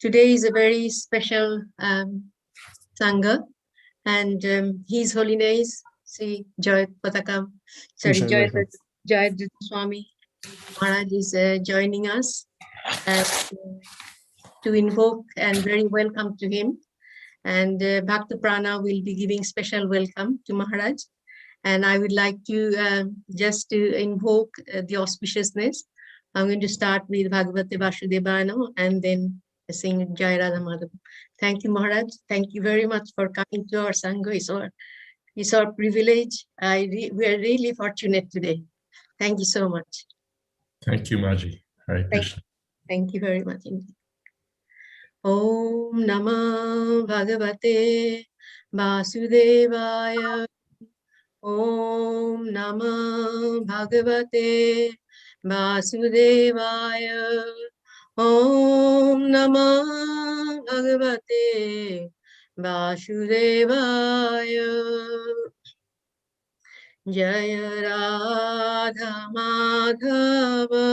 Today is a very special Sanga, and His Holiness Sri Jayadvaita Swami Maharaj is joining us to invoke and very welcome to him. And Bhakta Prana will be giving special welcome to Maharaj. And I would like to just to invoke the auspiciousness. I'm going to start with Bhagavate Vasudevano and then sing Jai Radha Madhava. Thank you, Maharaj. Thank you very much for coming to our Sangha. It's our privilege. We are really fortunate today. Thank you so much. Thank you, Maji. Hare Krishna. Thank you very much indeed. Om Namah Bhagavate Vasudevaya. Om Namah Bhagavate Vasudevaya. Om Namah Bhagavate Vasudevaya. Jaya Radha Madhava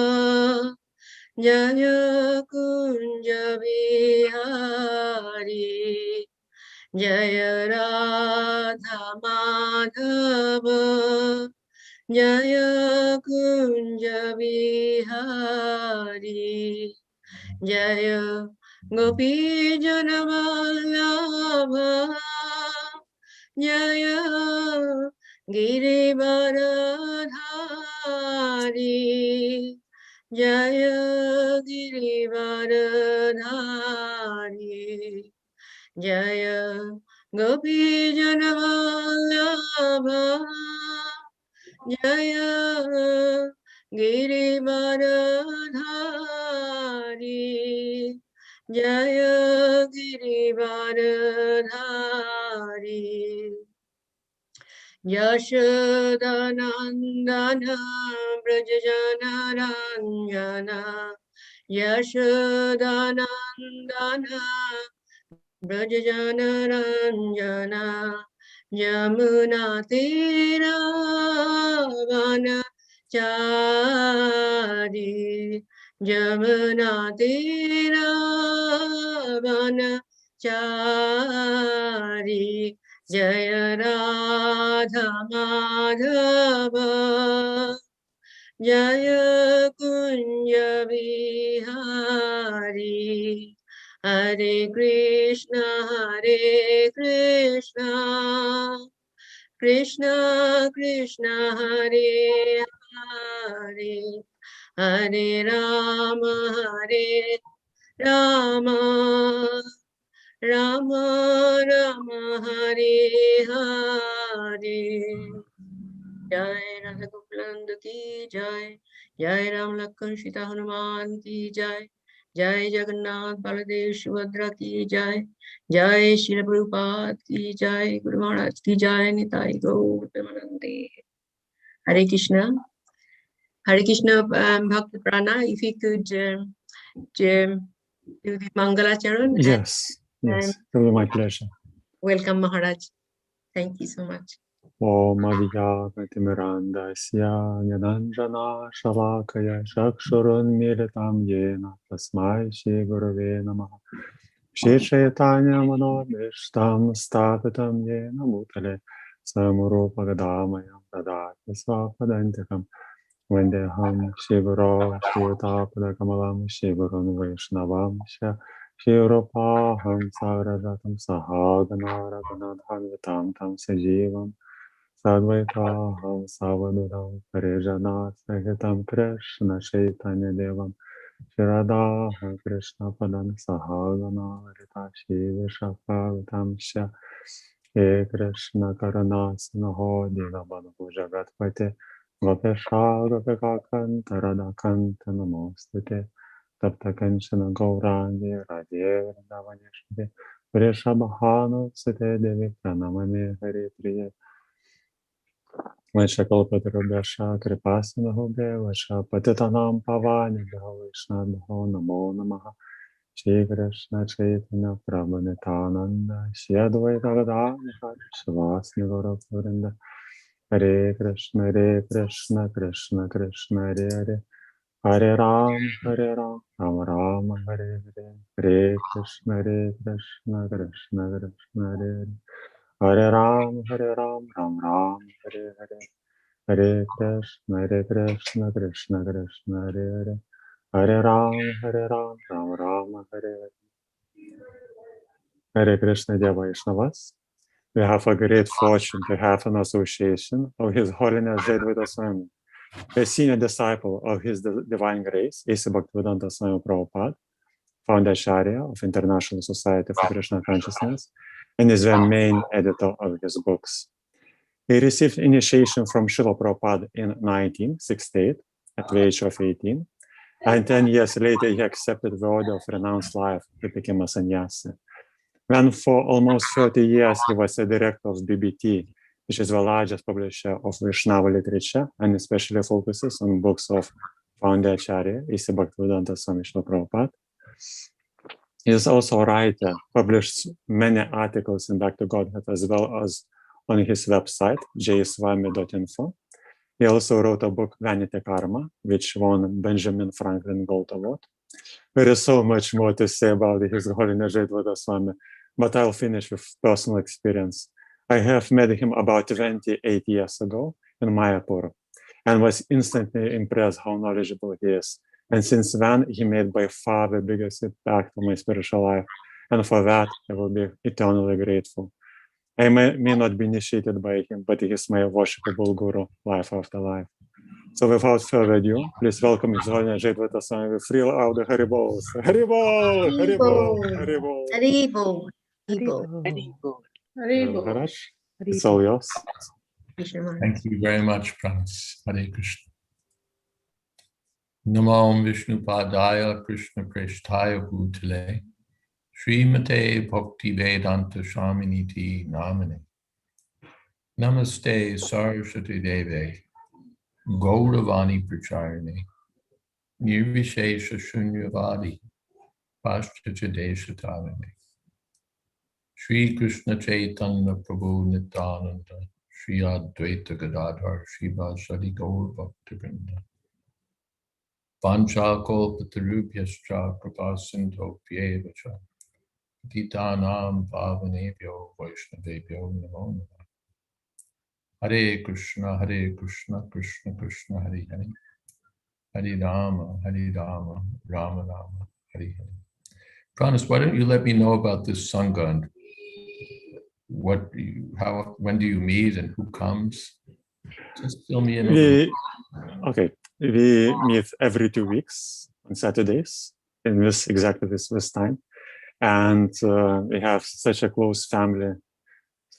Jaya Kunja Vihari Jaya Radha Madhava Jaya Kunja Vihari Jaya Gopi Janavallabha Jaya Girivaradhari Jaya Girivaradhari Jaya Gopi Janavallabha Jaya Girivaradhari Jaya Girivaradhari Yashodanandana Brajajanaranyana Yashodanandana Brajajanaranyana Yamuna Tira Vanachari Yamuna Tira Vanachari Jaya Radha Madhava Jaya Kunja Vihari Hare Krishna Krishna Krishna Hare Hare Hare Rama Rama Rama Hare Hare Jai Radha Gopalanda ki Jai Jai Ram Lakshman Sita Hanuman ki Jai Jai Jagannath Baladev Subhadra ki Jai Jai Srila Prabhupada ki Jai Guru Maharaj ki Jai Nitai Gaur Premanande. Hare Krishna Bhakti Prana, if you could do the Mangalacharan. Yes, it will be my pleasure. Welcome, Maharaj. Thank you so much. Om Adhyakatimirandasya Nyananjana Shalakaya Chakshurun Militam Yena Tasmai Shri Gurave Namaha Shri Chaitanya Manobishtam Stapitam Yena Bhutale Samurupagadhamayam Tadati Svapadantikam Vandeham Shivaro Shivatapadakamalam Shivurun Vaishnavam Shirupaham Saradatam Sahagana Raghunathan Vitam Tam Sajivam Sadvaitaham Savadudam Parijana Sahitam Krishna Chaitanya Devam Shiradaham Krishna Padam Sahagana Rita Shivishakavitam Sha He Krishna Karanasanaho Dinabadhu Jagatpate Gopesha Gopekakanta Radhakanta Namostate Tapta Kanchana Gaurangi Radhe Vrindavaneshde Vrishabhanu Sute Devi Pranamame Hari Priya Vaishakalpatarubhyasha Kripasanahobe Vaishapatitanam Pavani Vaishnabho Namo Namaha Shri Krishna Chaitanya Prabhu Nityananda Shri Advaita Gadadhara Shivasana Gaurapurinda Hare Krishna Krishna Krishna Hare Hare Hare Ram, Ram Ram, Hare Hare, Hare Krishna, Krishna Krishna, Hare Hare Ram, Ram Ram, Hare Hare, Hare Krishna, Krishna Krishna, Hare Hare, Hare Ram, Ram Ram, Hare Hare. Hare Krishna, dear Vaishnavas. We have a great fortune to have an association of His Holiness Jayadvaita Swami, a senior disciple of His Divine Grace, A.C. Bhaktivedanta Swami Prabhupada, founder Acharya of International Society for Krishna Consciousness, and is the main editor of his books. He received initiation from Srila Prabhupada in 1968 at the age of 18, and 10 years later he accepted the order of renounced life. He became a sannyasi. When for almost 30 years he was a director of BBT, which is the largest publisher of Vaishnava literature and especially focuses on books of founder Acharya, A.C. Bhaktivedanta Swami Srila Prabhupada. He is also a writer, published many articles in Back to Godhead as well as on his website, jswami.info. He also wrote a book, Vanity Karma, which won Benjamin Franklin Gold Award. There is so much more to say about His Holiness Jayadvaita Swami, but I'll finish with personal experience. I have met him about 28 years ago in Mayapur and was instantly impressed how knowledgeable he is. And since then, he made by far the biggest impact on my spiritual life. And for that, I will be eternally grateful. I may not be initiated by him, but he is my worshipable guru, life after life. So without further ado, please welcome His Holiness Jayadvaita Swami with real out the Haribols. Haribol! Haribol! Haribol! Haribol! Haribol! Haribol! Maharaj, it's all yours. Thank you very much, Prince. Hare Krishna. Namo Vishnu Padaya Krishna Preshtaya Bhutale Srimate Bhakti Vedanta Swaminiti Namane Namaste Saraswati Deve Gauravani Pracharine Nirvishesha Shunyavadi Pashtachadeshatarane Shri Krishna Chaitanya Prabhu Nityananda Shri Advaita Gadadhar Shri Vasadi Gaur Bhaktivinoda Panchakalpatarubhyascha Kripasindho Pyevacha Titanam Pavanebhyo Vaishnavebhyo Namo Namah Hare Krishna Krishna Krishna Hare Hare Hare Rama Rama Rama Hare Hare. Pranas, why don't you let me know about this Sangha and when do you meet and who comes? Just fill me in. Okay, we meet every 2 weeks on Saturdays in exactly this time. And we have such a close family.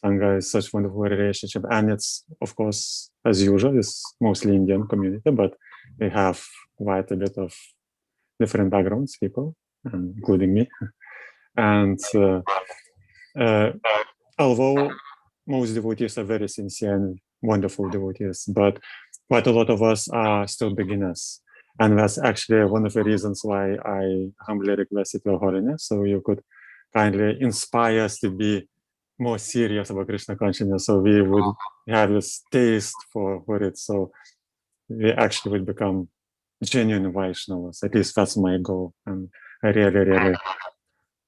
Sangha is such a wonderful relationship. And it's, of course, as usual, it's mostly Indian community, but we have quite a bit of different backgrounds, people, including me. And although most devotees are very sincere and wonderful devotees, but quite a lot of us are still beginners. And that's actually one of the reasons why I humbly requested Your Holiness, so you could kindly inspire us to be more serious about Krishna consciousness, so we would have this taste for it, so we actually would become genuine Vaishnavas. At least that's my goal, and I really, really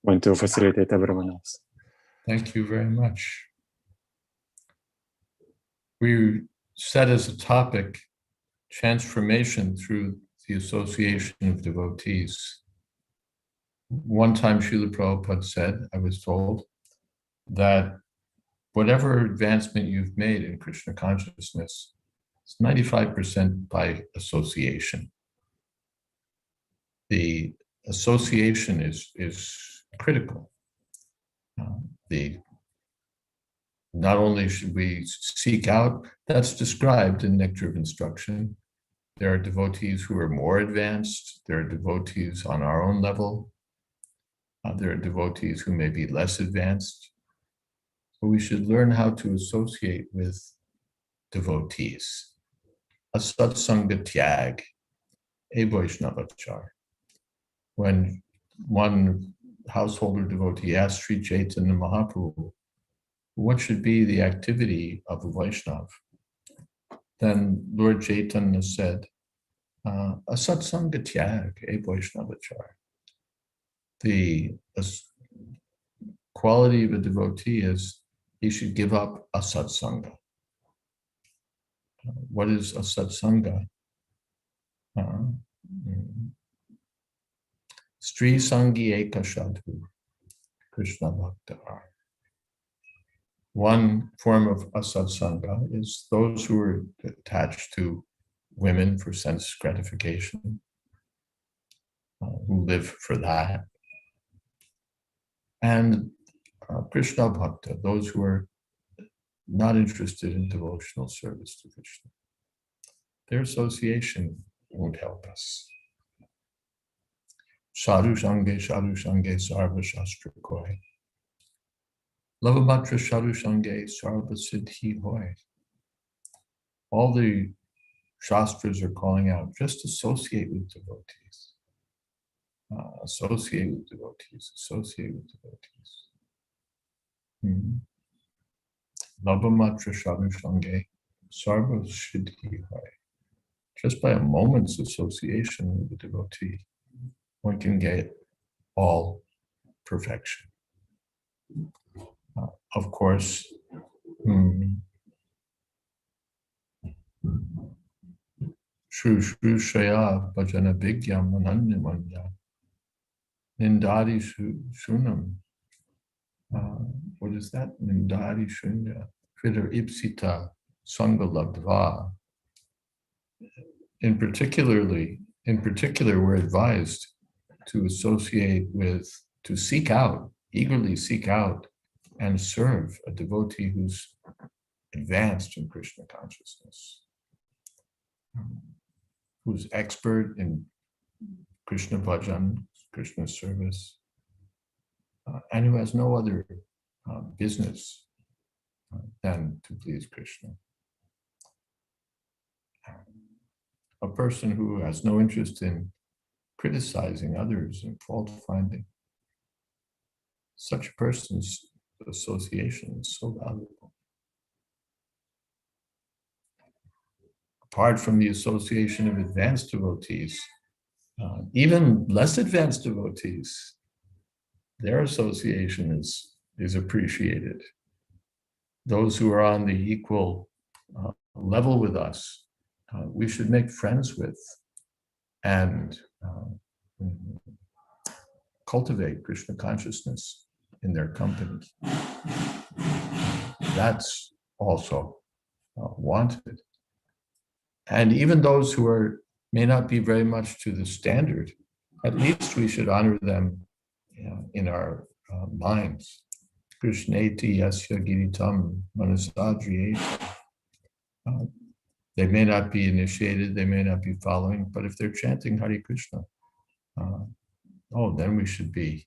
want to facilitate everyone else. Thank you very much. We set as a topic transformation through the association of devotees. One time Srila Prabhupada said, I was told, that whatever advancement you've made in Krishna consciousness is 95% by association. The association is critical. Not only should we seek out, that's described in Nectar of Instruction. There are devotees who are more advanced. There are devotees on our own level. There are devotees who may be less advanced. So we should learn how to associate with devotees. A satsanga tyag, a Vaishnavachar. When one householder devotee asked Sri Chaitanya Mahaprabhu, what should be the activity of a Vaishnav? Then Lord Chaitanya said, a satsanga tyag, a Vaishnavachar. The quality of a devotee is he should give up a satsanga. What is a satsanga? Stri Sangi Eka Sadhu, Krishna Bhakta. One form of asatsanga is those who are attached to women for sense gratification, who live for that. And Krishna Bhakta, those who are not interested in devotional service to Krishna. Their association won't help us. Sadhu Sange Sarva Shastra Koi. Lavamatra Sadhu Sange Sarva Siddhi Hoy. All the Shastras are calling out, just associate with devotees. Associate with devotees, associate with devotees. Lavamatra Sadhu Sange Sarva Siddhi Hoy. Just by a moment's association with a devotee, one can get all perfection. Of course, Shru Shaya Bhajana Vigyam Ananyamanya Nindari Shunam. What is that? Nindari Shunya. Fitter Ipsita Sanga Labdva. In particular, we're advised to associate with, to seek out, eagerly seek out and serve a devotee who's advanced in Krishna consciousness, who's expert in Krishna bhajan, Krishna service, and who has no other business than to please Krishna. A person who has no interest in criticizing others and fault finding, such a person's association is so valuable. Apart from the association of advanced devotees, even less advanced devotees, their association is appreciated. Those who are on the equal level with us, we should make friends with and cultivate Krishna consciousness in their company. That's also wanted. And even those who may not be very much to the standard, at least we should honor them in our minds. Krishneti yasya giritam manasadriyeti. They may not be initiated, they may not be following, but if they're chanting Hare Krishna, then we should be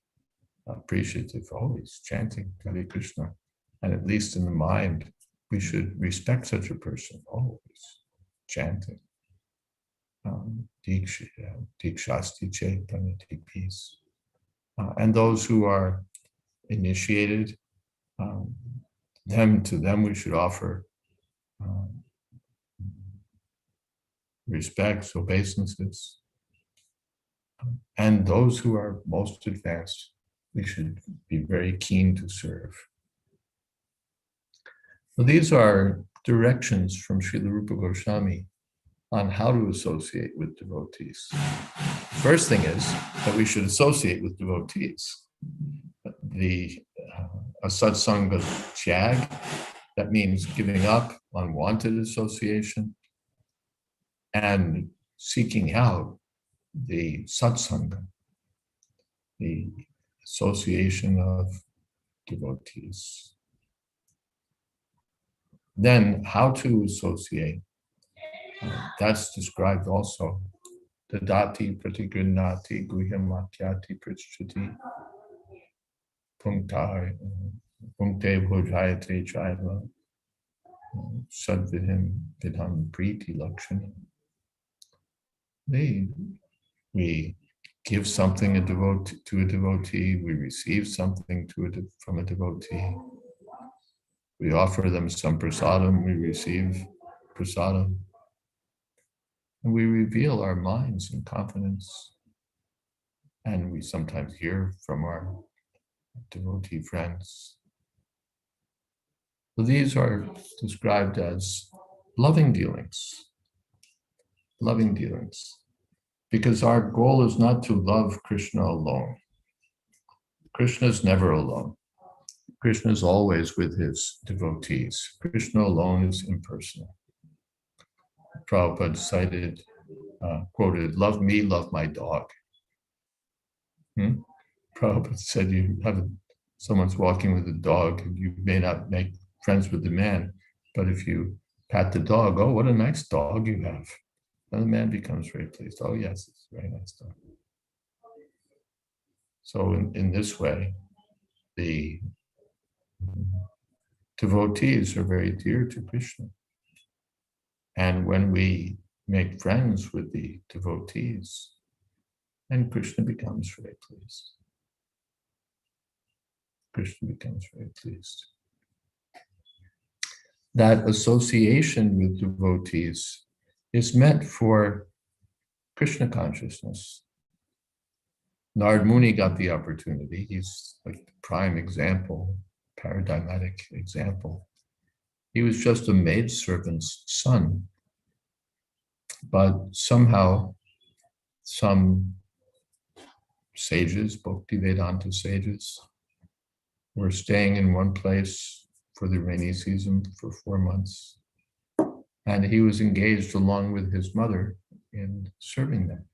appreciative. Oh, he's chanting Hare Krishna. And at least in the mind, we should respect such a person. Oh, he's chanting. Dikshasti Chaitanya, peace. And those who are initiated, to them we should offer respects, obeisances. And those who are most advanced, we should be very keen to serve. So these are directions from Srila Rupa Goswami on how to associate with devotees. First thing is that we should associate with devotees. A satsanga tyag, that means giving up unwanted association and seeking out the satsanga, the association of devotees. Then how to associate, that's described also. Dadati pratigrinati guhyamatyati prichrati punkte bhojayate chaiva sadvidhim vidham priti lakshani. We give something to a devotee, we receive something from a devotee. We offer them some prasadam, we receive prasadam. And we reveal our minds in confidence. And we sometimes hear from our devotee friends. So these are described as loving dealings. Loving dealings. Because our goal is not to love Krishna alone. Krishna is never alone. Krishna is always with his devotees. Krishna alone is impersonal. Prabhupada quoted, "Love me, love my dog." Prabhupada said, someone's walking with a dog, and you may not make friends with the man, but if you pat the dog, "Oh, what a nice dog you have." And the man becomes very pleased. "Oh, yes, it's a very nice dog." So in this way, the devotees are very dear to Krishna. And when we make friends with the devotees, then Krishna becomes very pleased. Krishna becomes very pleased. That association with devotees is meant for Krishna consciousness. Narad Muni got the opportunity. He's like the prime example, paradigmatic example. He was just a maidservant's son. But somehow some sages, Bhaktivedanta sages, were staying in one place for the rainy season for 4 months. And he was engaged along with his mother in serving them.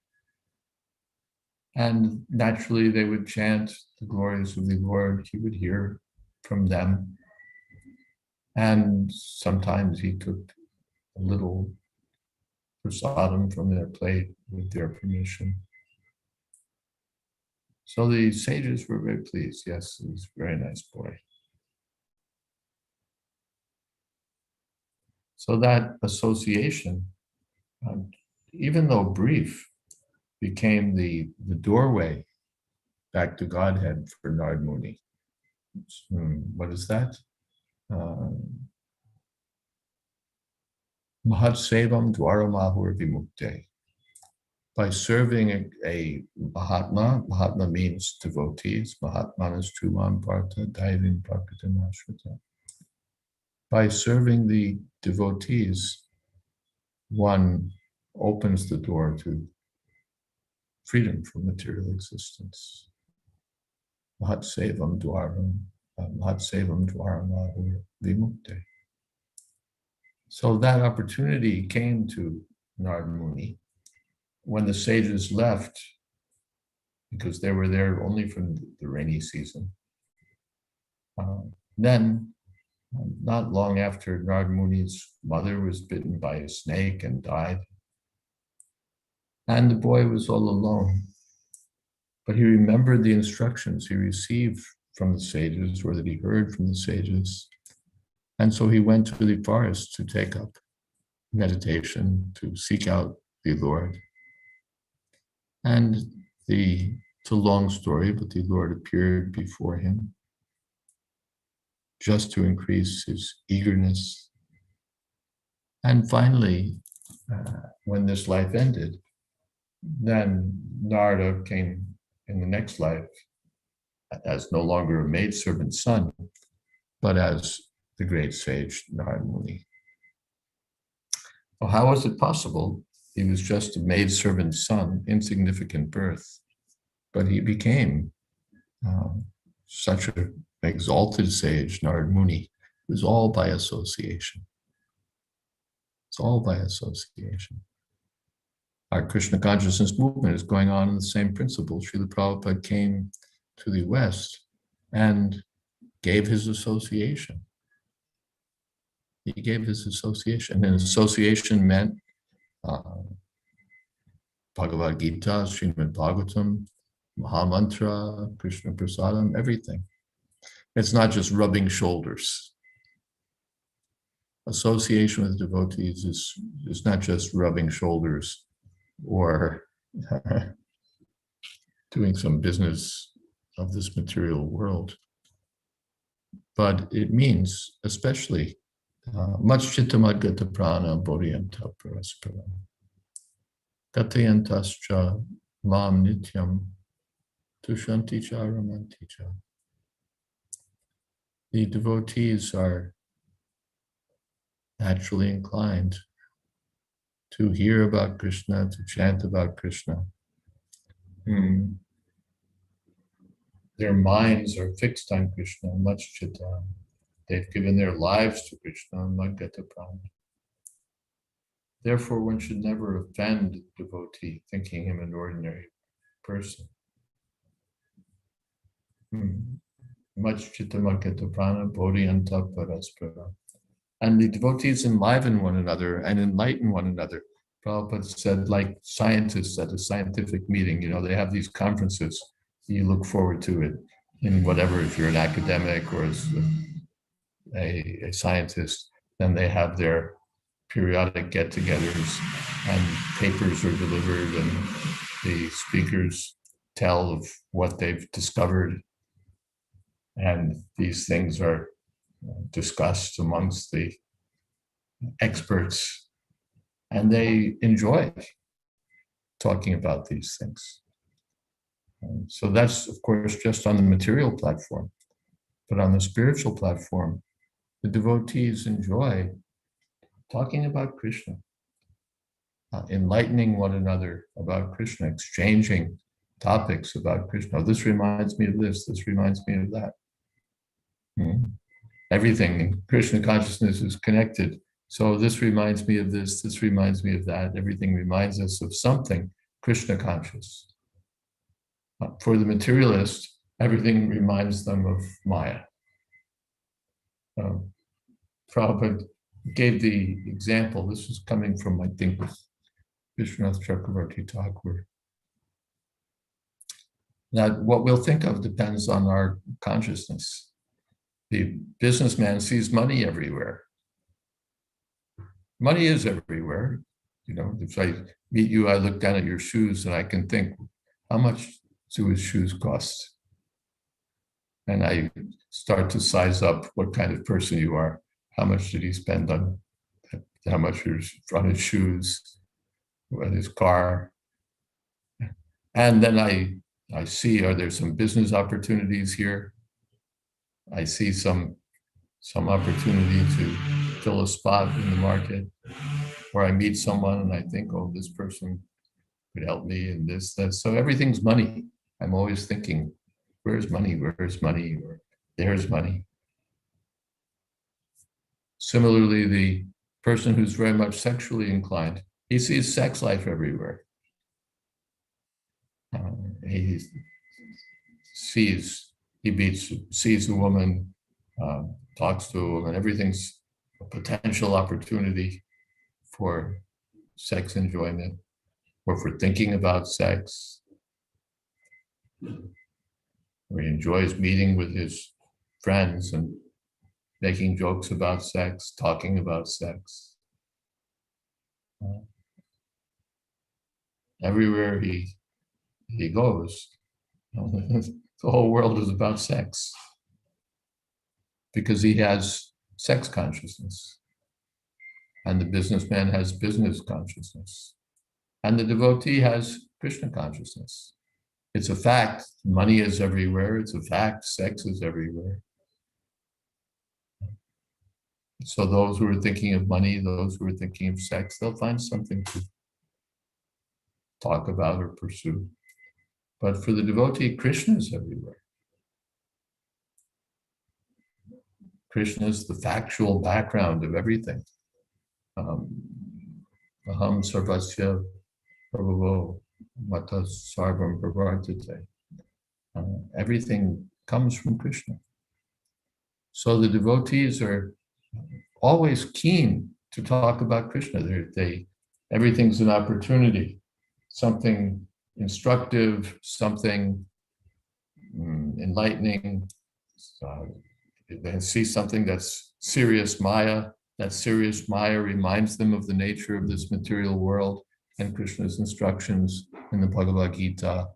And naturally they would chant the glories of the Lord. He would hear from them. And sometimes he took a little prasadam from their plate with their permission. So the sages were very pleased. Yes, he's a very nice boy. So that association, even though brief, became the doorway back to Godhead for Narad Muni. What is that? Mahat Sevam Dwaramahur Vimukte. By serving a Mahatma, Mahatma means devotees, Mahatmanas Tuman Partha, Daivin Bhaktitam Ashrita. By serving the devotees, one opens the door to freedom from material existence. Mahat Sevam Dwaramahur Vimukte. So that opportunity came to Narad Muni when the sages left, because they were there only for the rainy season. Then, not long after, Narad Muni's mother was bitten by a snake and died. And the boy was all alone. But he remembered the instructions he received from the sages, or that he heard from the sages. And so he went to the forest to take up meditation, to seek out the Lord. And it's a long story, but the Lord appeared before him just to increase his eagerness. And finally, when this life ended, then Narada came in the next life as no longer a maidservant's son, but as the great sage Narad Muni. Well, how was it possible? He was just a maidservant's son, insignificant birth, but he became such an exalted sage, Narad Muni. It was all by association. It's all by association. Our Krishna consciousness movement is going on in the same principle. Srila Prabhupada came to the West and gave his association. He gave his association, and association meant Bhagavad Gita, Srimad Bhagavatam, Mahamantra, Krishna Prasadam, everything. It's not just rubbing shoulders. Association with devotees is not just rubbing shoulders or doing some business of this material world, but it means especially much chittamadgata prana bodhyanta parasparam. Katayantascha mam nityam tushanti cha ramanti cha. The devotees are naturally inclined to hear about Krishna, to chant about Krishna. Their minds are fixed on Krishna, much chitta. They've given their lives to Krishna, Magata Prana. Therefore, one should never offend a devotee, thinking him an ordinary person. Much chitta Magata Prana, bodhiyanta paraspara. And the devotees enliven one another and enlighten one another. Prabhupada said, like scientists at a scientific meeting, they have these conferences. You look forward to it in whatever, if you're an academic or a scientist, then they have their periodic get-togethers and papers are delivered and the speakers tell of what they've discovered. And these things are discussed amongst the experts, and they enjoy talking about these things. So that's, of course, just on the material platform. But on the spiritual platform, the devotees enjoy talking about Krishna, enlightening one another about Krishna, exchanging topics about Krishna. Oh, this reminds me of this reminds me of that. Everything in Krishna consciousness is connected. So this reminds me of this reminds me of that. Everything reminds us of something Krishna conscious. For the materialist, everything reminds them of Maya. Prabhupada gave the example, this is coming from, I think, Vishwanath Chakravarti Thakur, that what we'll think of depends on our consciousness. The businessman sees money everywhere. Money is everywhere. If I meet you, I look down at your shoes and I can think, how much do his shoes cost? And I start to size up what kind of person you are. How much did he spend on how much on his shoes, on his car? And then I see, are there some business opportunities here? I see some opportunity to fill a spot in the market, or I meet someone and I think, oh, this person could help me in this, that. So everything's money. I'm always thinking, where's money? Where's money? Or there's money. Similarly, the person who's very much sexually inclined, he sees sex life everywhere. He sees a woman, talks to a woman, everything's a potential opportunity for sex enjoyment or for thinking about sex. Or he enjoys meeting with his friends and making jokes about sex, talking about sex. Everywhere he goes, the whole world is about sex because he has sex consciousness, and the businessman has business consciousness, and the devotee has Krishna consciousness. It's a fact, money is everywhere. It's a fact, sex is everywhere. So those who are thinking of money, those who are thinking of sex, they'll find something to talk about or pursue. But for the devotee, Krishna is everywhere. Krishna is the factual background of everything. Aham sarvasya prabhavo mata sarvam pravartate. Everything comes from Krishna. So the devotees are always keen to talk about Krishna. Everything's an opportunity, something instructive, something enlightening. They see something that's serious Maya. That serious Maya reminds them of the nature of this material world and Krishna's instructions in the Bhagavad Gita.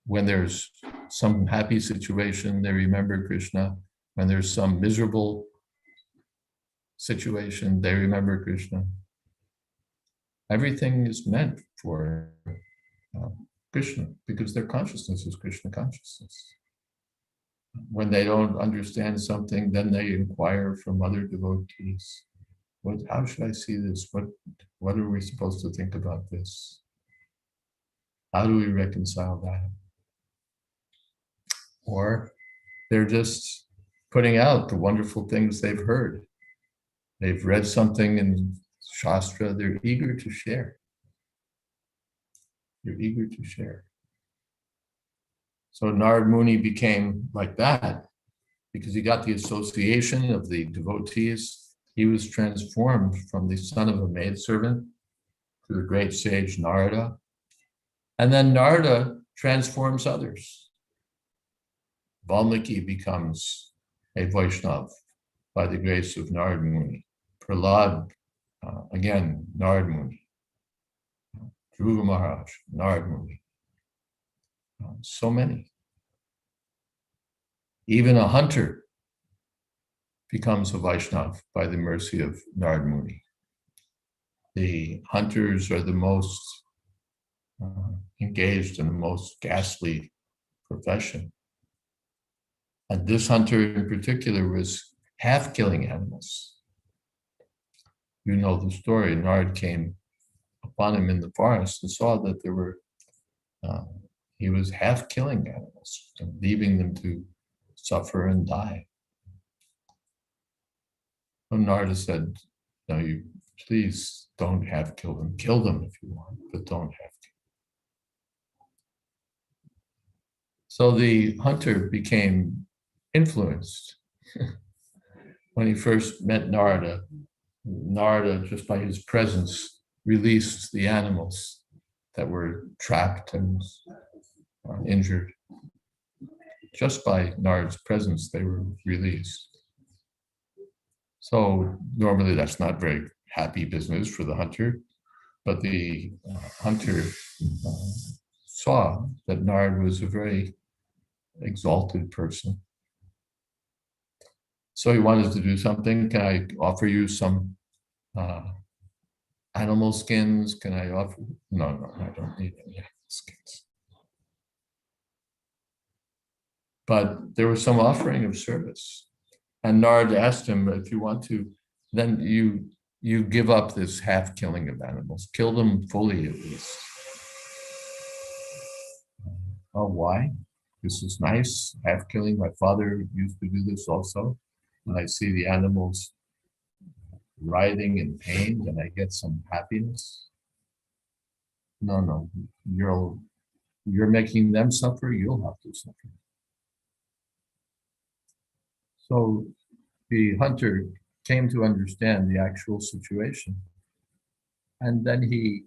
When there's some happy situation, they remember Krishna. When there's some miserable situation, they remember Krishna. Everything is meant for Krishna, because their consciousness is Krishna consciousness. When they don't understand something, then they inquire from other devotees. How should I see this? What are we supposed to think about this? How do we reconcile that? Or they're just putting out the wonderful things they've heard. They've read something in Shastra, they're eager to share. You're eager to share. So Narad Muni became like that because he got the association of the devotees. He was transformed from the son of a maidservant to the great sage Narada. And then Narada transforms others. Valmiki becomes a Vaishnav by the grace of Narad Muni. Prahlad, again, Narad Muni. Dhruva Maharaj, Narad Muni. So many. Even a hunter becomes a Vaishnav by the mercy of Narad Muni. The hunters are the most engaged in the most ghastly profession. And this hunter in particular was half killing animals. You know the story. Narad came upon him in the forest and saw that there were, he was half killing animals and leaving them to suffer and die. And Narada said, no, you please don't have kill them. Kill them if you want, but don't have to. So the hunter became influenced. When he first met Narada, Narada, just by his presence, released the animals that were trapped and injured. Just by Narada's presence, they were released. So normally that's not very happy business for the hunter, but the hunter saw that Narada was a very exalted person. So he wanted to do something. Can I offer you some animal skins? Can I offer? No, I don't need any animal skins. But there was some offering of service. And Narada asked him, if you want to, then you give up this half killing of animals. Kill them fully at least. Oh, why? This is nice, half killing. My father used to do this also. And I see the animals writhing in pain, and I get some happiness. No, you're making them suffer, you'll have to suffer. So the hunter came to understand the actual situation. And then he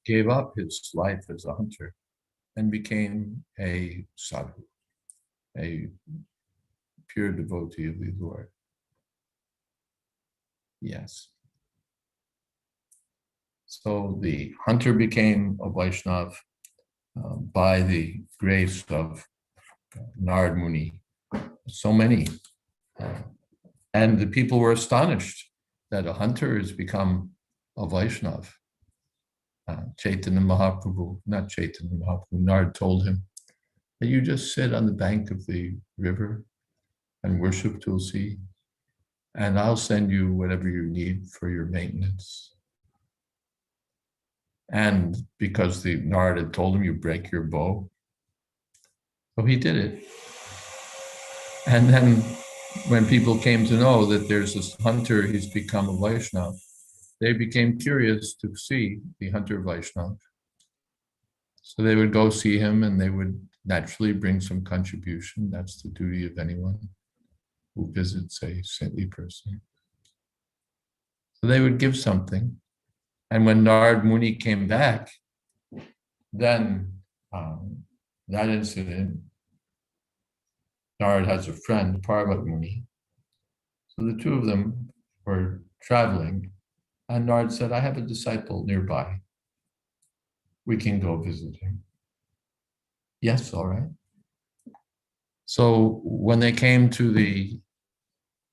gave up his life as a hunter and became a sadhu, a pure devotee of the Lord. Yes. So the hunter became a Vaishnav by the grace of Narad Muni. So many. And the people were astonished that a hunter has become a Vaishnav. Chaitanya Mahaprabhu, not Chaitanya Mahaprabhu, Narad told him that you just sit on the bank of the river and worship Tulsi, and I'll send you whatever you need for your maintenance. And because the Narad had told him, you break your bow. So he did it. And then when people came to know that there's this hunter, he's become a Vaishnav, they became curious to see the hunter Vaishnav. So they would go see him and they would naturally bring some contribution. That's the duty of anyone who visits a saintly person. So they would give something. And when Narad Muni came back, then that incident, Narad has a friend, Parvat Muni. So the two of them were traveling, and Narad said, I have a disciple nearby. We can go visit him. Yes, all right. So when they came to the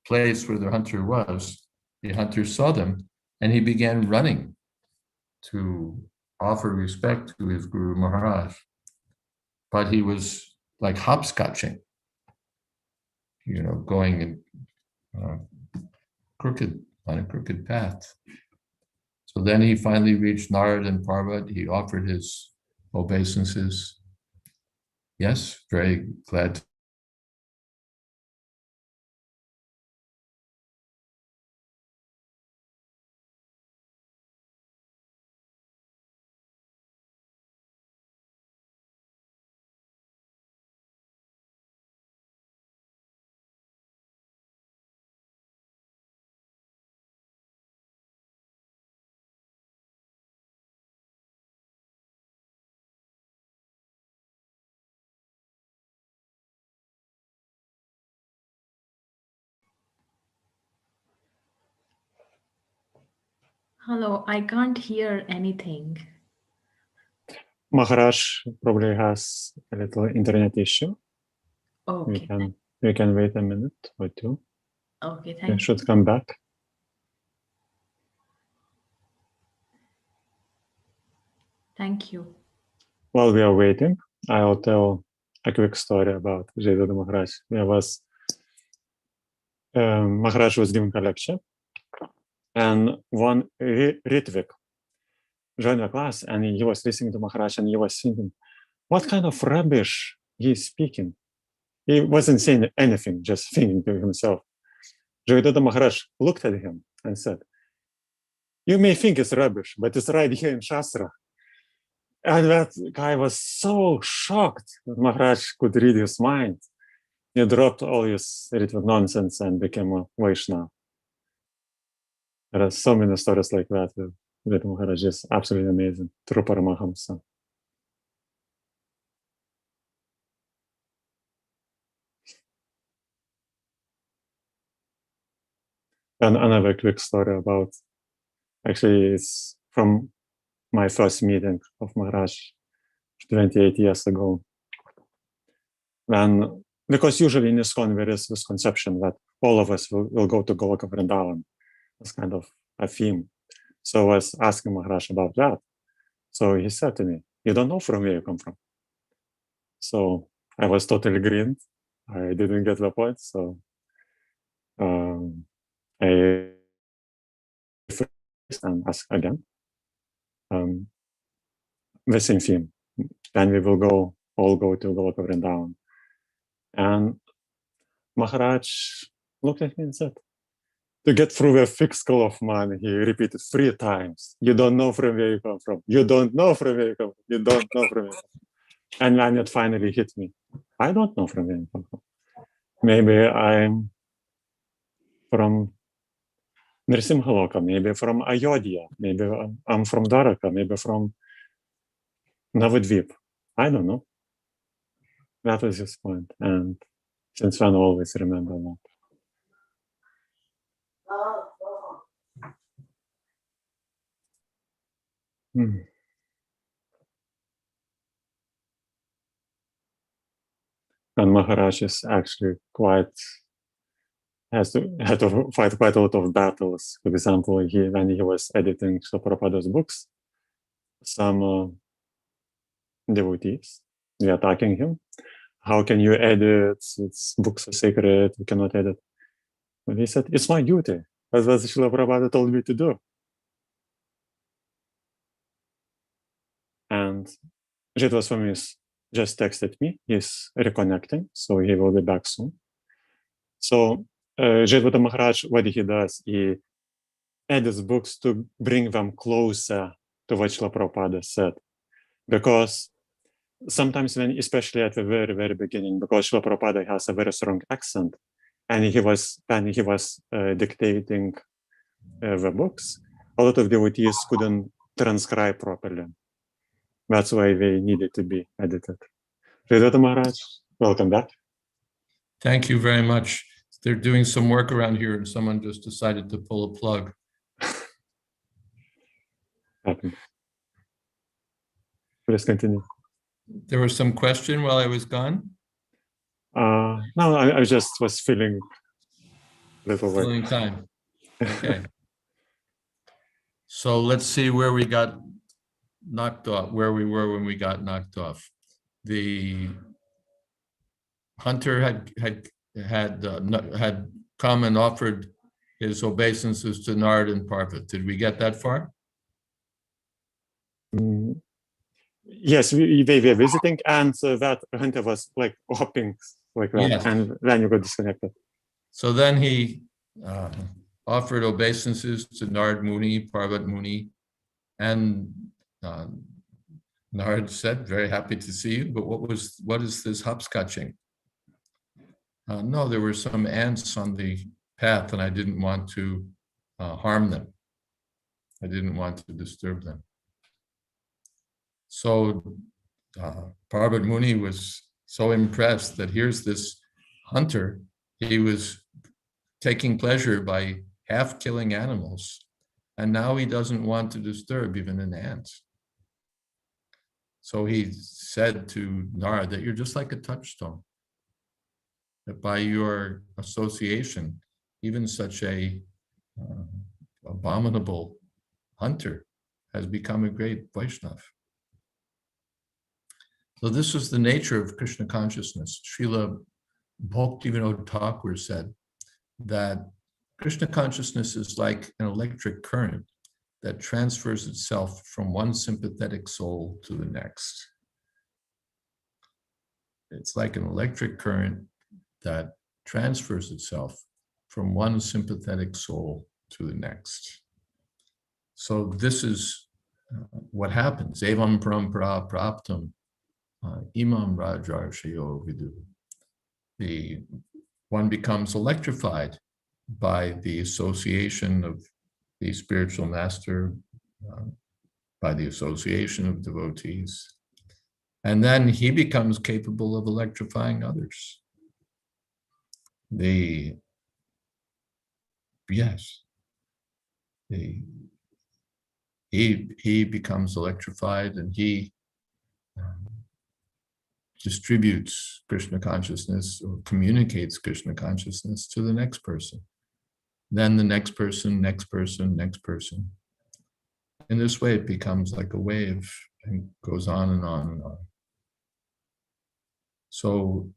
place where the hunter was, the hunter saw them, and he began running to offer respect to his Guru Maharaj, but he was like hopscotching, going in on a crooked path. So then he finally reached Narad and Parvat. He offered his obeisances. Yes, very glad. Hello, I can't hear anything. Maharaj probably has a little internet issue. Okay, We can wait a minute or two. okay, It thank you. should come back. Thank you. While we are waiting, I'll tell a quick story about Jayadvaita Maharaj. Maharaj was giving a lecture, and one Ritvik joined the class, and he was listening to Maharaj, and he was thinking, what kind of rubbish he is speaking? He wasn't saying anything, just thinking to himself. Jayadvaita Maharaj looked at him and said, you may think it's rubbish, but it's right here in Shastra. And that guy was so shocked that Maharaj could read his mind. He dropped all his Ritvik nonsense and became a Vaishnava. There are so many stories like that with Maharaj is absolutely amazing. True Paramahamsa. And another quick story about, actually it's from my first meeting of Maharaj 28 years ago. Because usually in ISKCON there is this conception that all of us will go to Goloka Vrindavan. It's kind of a theme. So I was asking Maharaj about that. So he said to me, you don't know from where you come from. So I was totally green. I didn't get the point. So I and ask again. The same theme. Then we will all go to Goloka Vrindavan. And Maharaj looked at me and said, to get through the thick skull of man, he repeated 3 times. You don't know from where you come from. You don't know from where you come from. You don't know from where you come from. And then it finally hit me. I don't know from where you come from. Maybe I'm from Nrsimhaloka, maybe from Ayodhya, maybe I'm from Dwaraka, maybe from Navadvip. I don't know. That was his point. And since then, I always remember that. And Maharaj is actually had to fight quite a lot of battles. For example, when he was editing Srila Prabhupada's books, some devotees were attacking him. How can you edit? Its books are sacred. You cannot edit. But he said, it's my duty. That's what Srila Prabhupada told me to do. And Jayadvaita Swami just texted me. He's reconnecting, so he will be back soon. So Jayadvaita Maharaj, what he does, he edits books to bring them closer to what Srila Prabhupada said. Because sometimes especially at the very, very beginning, because Srila Prabhupada has a very strong accent, and he was dictating the books, a lot of devotees couldn't transcribe properly. That's why they needed to be edited. Jayadvaita Maharaj, welcome back. Thank you very much. They're doing some work around here and someone just decided to pull a plug. Happened. Please continue. There was some question while I was gone? No, I just was feeling a little Filling time. Okay. So let's see where we got knocked off, where we were when we got knocked off. The hunter had come and offered his obeisances to Nard and Parvat. Did we get that far? Yes, they were visiting, and so that hunter was like hopping like that, Yes. and then you got disconnected. So then he offered obeisances to Nard Muni, Parvat Muni, and Nard said, "Very happy to see you, but what is this hopscotching?" No, there were some ants on the path, and I didn't want to harm them. I didn't want to disturb them. So Parvat Muni was so impressed that here's this hunter. He was taking pleasure by half killing animals, and now he doesn't want to disturb even an ant. So he said to Nard that you're just like a touchstone, that by your association, even such a abominable hunter has become a great Vaishnava. So this is the nature of Krishna consciousness. Srila Bhaktivinoda Thakur said that Krishna consciousness is like an electric current that transfers itself from one sympathetic soul to the next. It's like an electric current that transfers itself from one sympathetic soul to the next. So this is what happens. Evam parampara praptam imam rajarshayo vidu. The one becomes electrified by the association of the spiritual master, by the association of devotees, and then he becomes capable of electrifying others. He becomes electrified, and he distributes Krishna consciousness or communicates Krishna consciousness to the next person. Then the next person, next person, next person. In this way, it becomes like a wave and goes on and on and on. So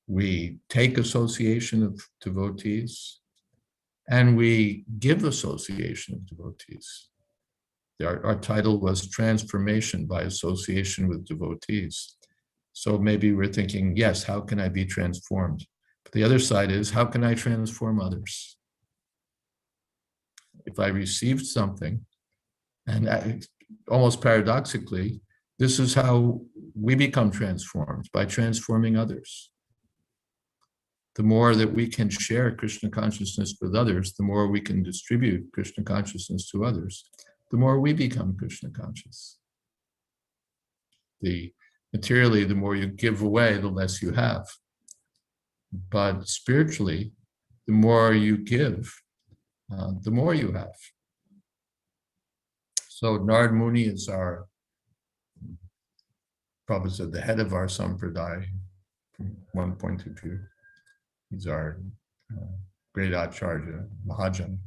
we take association of devotees and we give association of devotees. Our title was Transformation by Association with Devotees. So maybe we're thinking, yes, how can I be transformed? But the other side is, how can I transform others? If I received something, and almost paradoxically, this is how we become transformed, by transforming others. The more that we can share Krishna consciousness with others, the more we can distribute Krishna consciousness to others, the more we become Krishna conscious. Materially, the more you give away, the less you have. But spiritually, the more you give, the more you have. So Nard Muni is our, Prabhupada said, the head of our sampradaya, from one point of view. He's our great Acharya, Mahajan.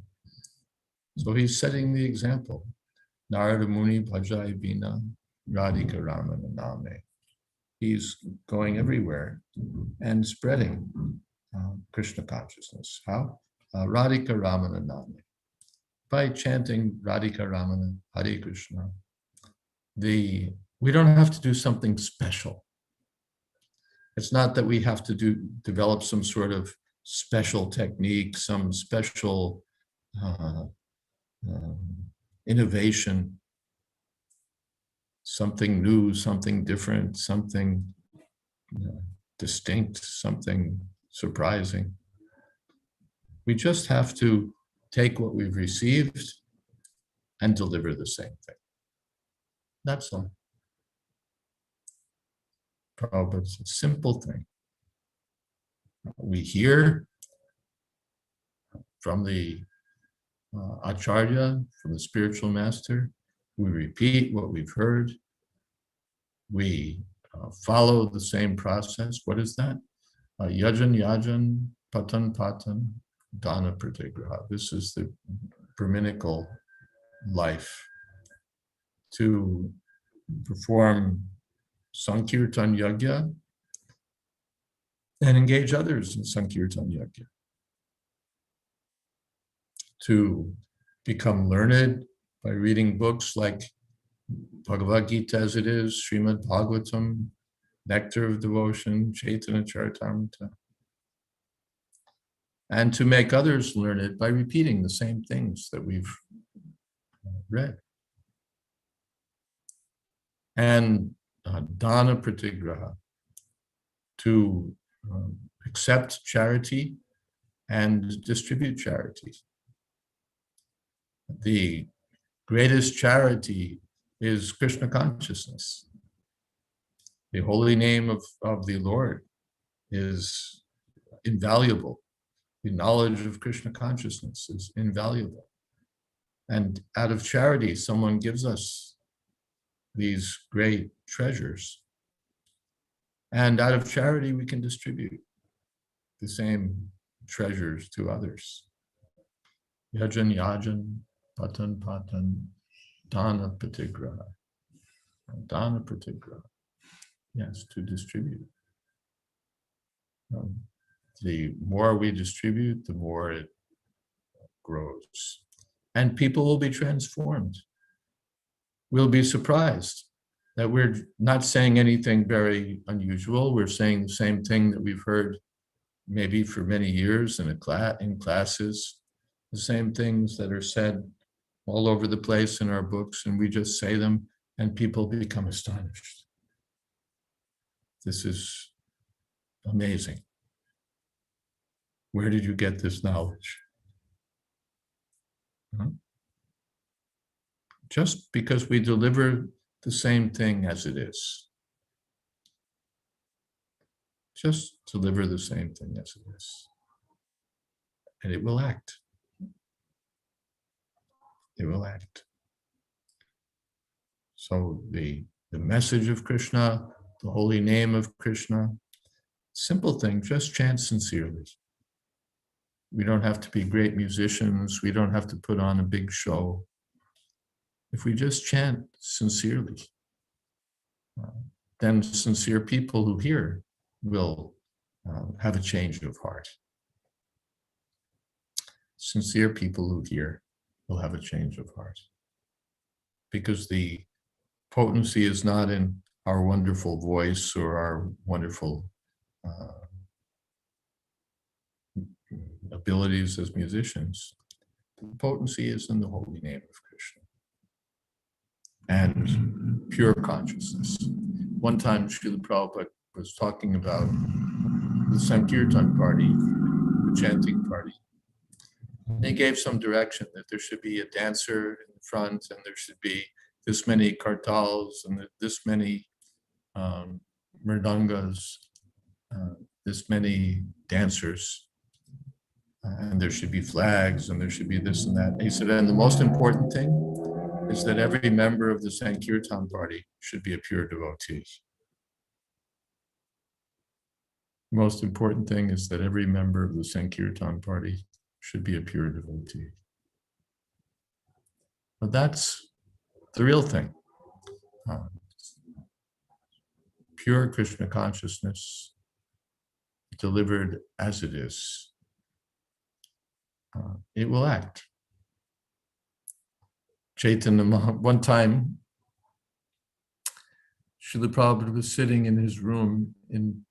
So he's setting the example. Narada Muni Bhajai Vina Radhika Ramana Name. He's going everywhere and spreading Krishna consciousness. How? Radhika Ramana Name. By chanting Radhika Ramana, Hare Krishna. We don't have to do something special. It's not that we have to develop some sort of special technique, some special innovation, something new, something different, something distinct, something surprising. We just have to take what we've received and deliver the same thing. That's all. Prabhupada, it's a simple thing. We hear from the Acharya, from the spiritual master. We repeat what we've heard. We follow the same process. What is that? Yajan, patan, dana pratigraha. This is the Brahminical life to perform Sankirtan Yajna and engage others in Sankirtan Yajna, to become learned by reading books like Bhagavad Gita as it is, Srimad Bhagavatam, Nectar of Devotion, Chaitanya Charitamrita, and to make others learn it by repeating the same things that we've read. And Dana Pratigraha, to accept charity and distribute charity. The greatest charity is Krishna consciousness. The holy name of the Lord is invaluable. The knowledge of Krishna consciousness is invaluable. And out of charity, someone gives us these great treasures. And out of charity, we can distribute the same treasures to others. Yajan, yajan, patan, patan, dana patigraha. Dana patigraha. Yes, to distribute. The more we distribute, the more it grows. And people will be transformed. We'll be surprised that we're not saying anything very unusual. We're saying the same thing that we've heard maybe for many years in classes, the same things that are said all over the place in our books, and we just say them and people become astonished. This is amazing. Where did you get this knowledge? Huh? Just because we deliver the same thing as it is. Just deliver the same thing as it is. And it will act. It will act. So the message of Krishna, the holy name of Krishna, simple thing, just chant sincerely. We don't have to be great musicians. We don't have to put on a big show. If we just chant sincerely, then sincere people who hear will have a change of heart. Sincere people who hear will have a change of heart. Because the potency is not in our wonderful voice or our wonderful abilities as musicians. The potency is in the holy name of Krishna and pure consciousness. One time, Srila Prabhupada was talking about the Sankirtan party, the chanting party. And he gave some direction that there should be a dancer in front, and there should be this many kartals and this many mridangas, this many dancers, and there should be flags, and there should be this and that. And he said, and the most important thing is that every member of the Sankirtan party should be a pure devotee. The most important thing is that every member of the Sankirtan party should be a pure devotee. But that's the real thing. Pure Krishna consciousness delivered as it is. It will act. Chaitanya, one time, Srila Prabhupada was sitting in his room in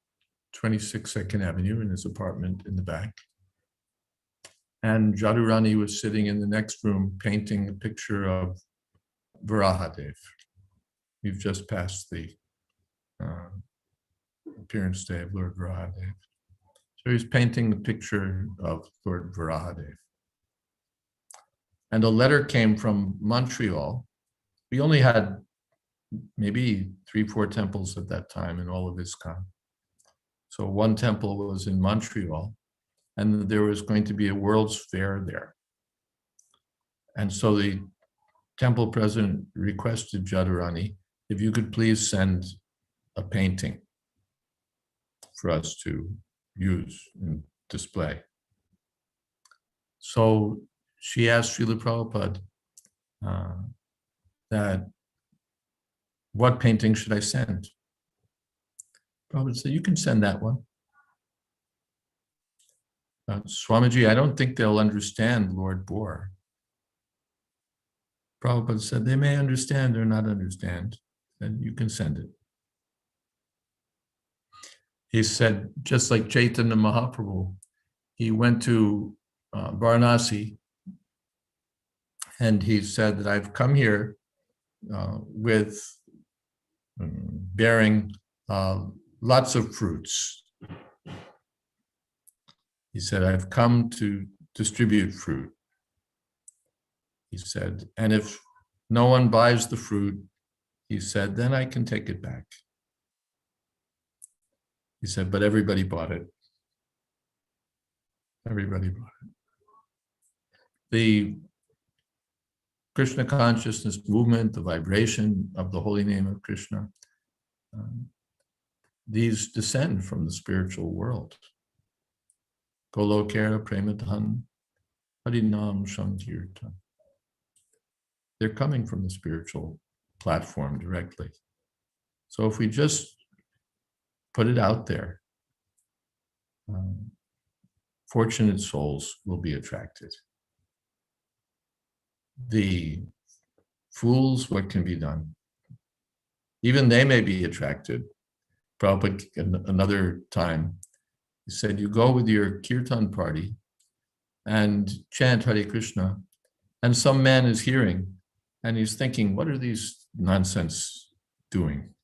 26 Second Avenue in his apartment in the back. And Jadurani was sitting in the next room painting a picture of Varahadev. We've just passed the appearance day of Lord Varahadev. So he's painting the picture of Lord Varahadev. And a letter came from Montreal. We only had maybe 3-4 temples at that time in all of ISKCON. So one temple was in Montreal, and there was going to be a World's Fair there. And so the temple president requested Jadurani, if you could please send a painting for us to use and display. So she asked Srila Prabhupada, that what painting should I send? Prabhupada said, you can send that one. Swamiji, I don't think they'll understand Lord Bohr. Prabhupada said, they may understand or not understand, and you can send it. He said, just like Chaitanya Mahaprabhu, he went to Varanasi, and he said that I've come here with bearing lots of fruits. He said, I've come to distribute fruit. He said, and if no one buys the fruit, he said, then I can take it back. He said, but everybody bought it. Everybody bought it. The Krishna consciousness movement, the vibration of the holy name of Krishna, these descend from the spiritual world. Golokera Premadhan Harinam Sankirtan. They're coming from the spiritual platform directly. So if we just put it out there, fortunate souls will be attracted. The fools, what can be done? Even they may be attracted. Prabhupada, another time, he said, you go with your kirtan party and chant Hare Krishna, and some man is hearing, and he's thinking, what are these nonsense doing?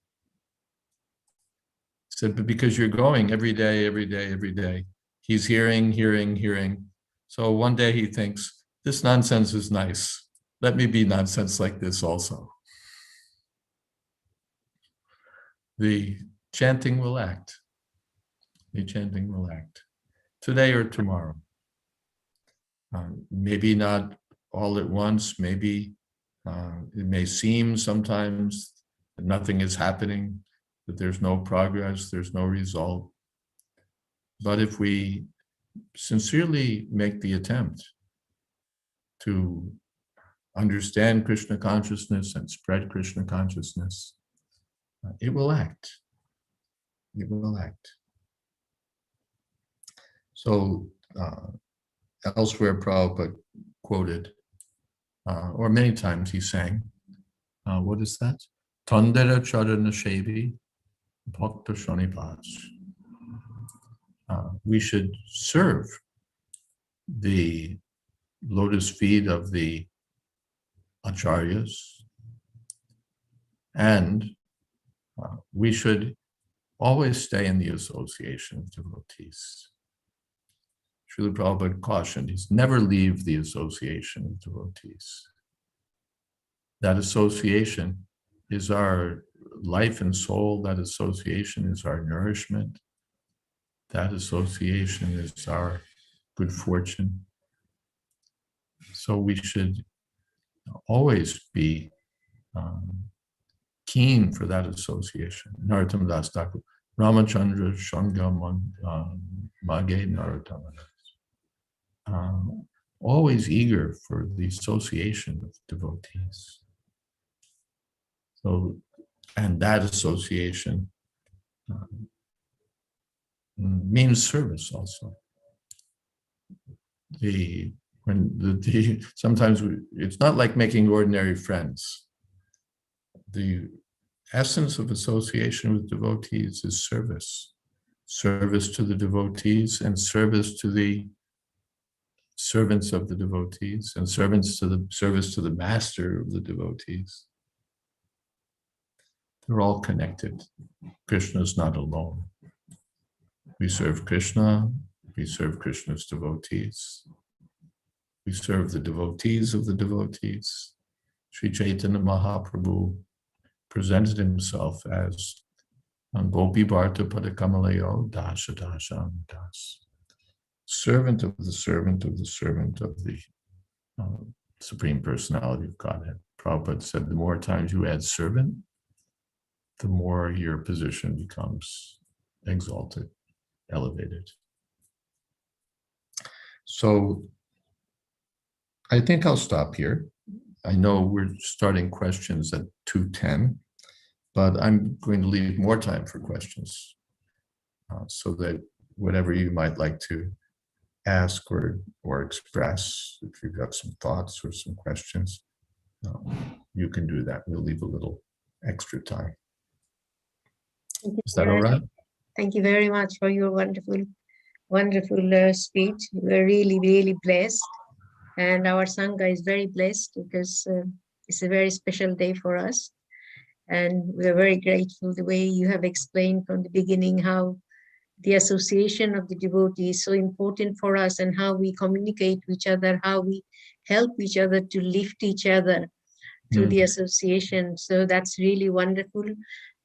He said, but because you're going every day, every day, every day, he's hearing. So one day he thinks, this nonsense is nice. Let me be nonsense like this also. The chanting will act. The chanting will act. Today or tomorrow. Maybe not all at once. Maybe it may seem sometimes that nothing is happening, that there's no progress, there's no result. But if we sincerely make the attempt to understand Krishna consciousness and spread Krishna consciousness, it will act. It will act. So elsewhere Prabhupada quoted, or many times he sang, what is that? Tandera Charana Shevi Bhakta Shanipas. We should serve the lotus feet of the acharyas, and we should always stay in the association of devotees. Srila Prabhupada cautioned, he's never leave the association of devotees. That association is our life and soul. That association is our nourishment. That association is our good fortune. So we should always be keen for that association. Narottam Das Thakur, Ramachandra Sanga Mage Narottam. Always eager for the association of devotees. So, and that association means service also. Sometimes it's not like making ordinary friends. The essence of association with devotees is service. Service to the devotees and service to the servants of the devotees and service to the master of the devotees. They're all connected. Krishna is not alone. We serve Krishna, we serve Krishna's devotees. We serve the devotees of the devotees. Sri Chaitanya Mahaprabhu presented himself as Gopi Bharta Padakamaleo Dasha Dasha Das. Servant of the servant of the servant of the Supreme Personality of Godhead. Prabhupada said, the more times you add servant, the more your position becomes exalted, elevated. So I think I'll stop here. I know we're starting questions at 2:10, but I'm going to leave more time for questions so that whatever you might like to ask or express, if you've got some thoughts or some questions, you can do that. We'll leave a little extra time. Is that all right? Thank you very much for your wonderful speech. We're really, really blessed. And our Sangha is very blessed because it's a very special day for us. And we're very grateful the way you have explained from the beginning how the association of the devotee is so important for us and how we communicate with each other, how we help each other to lift each other through the association. So that's really wonderful.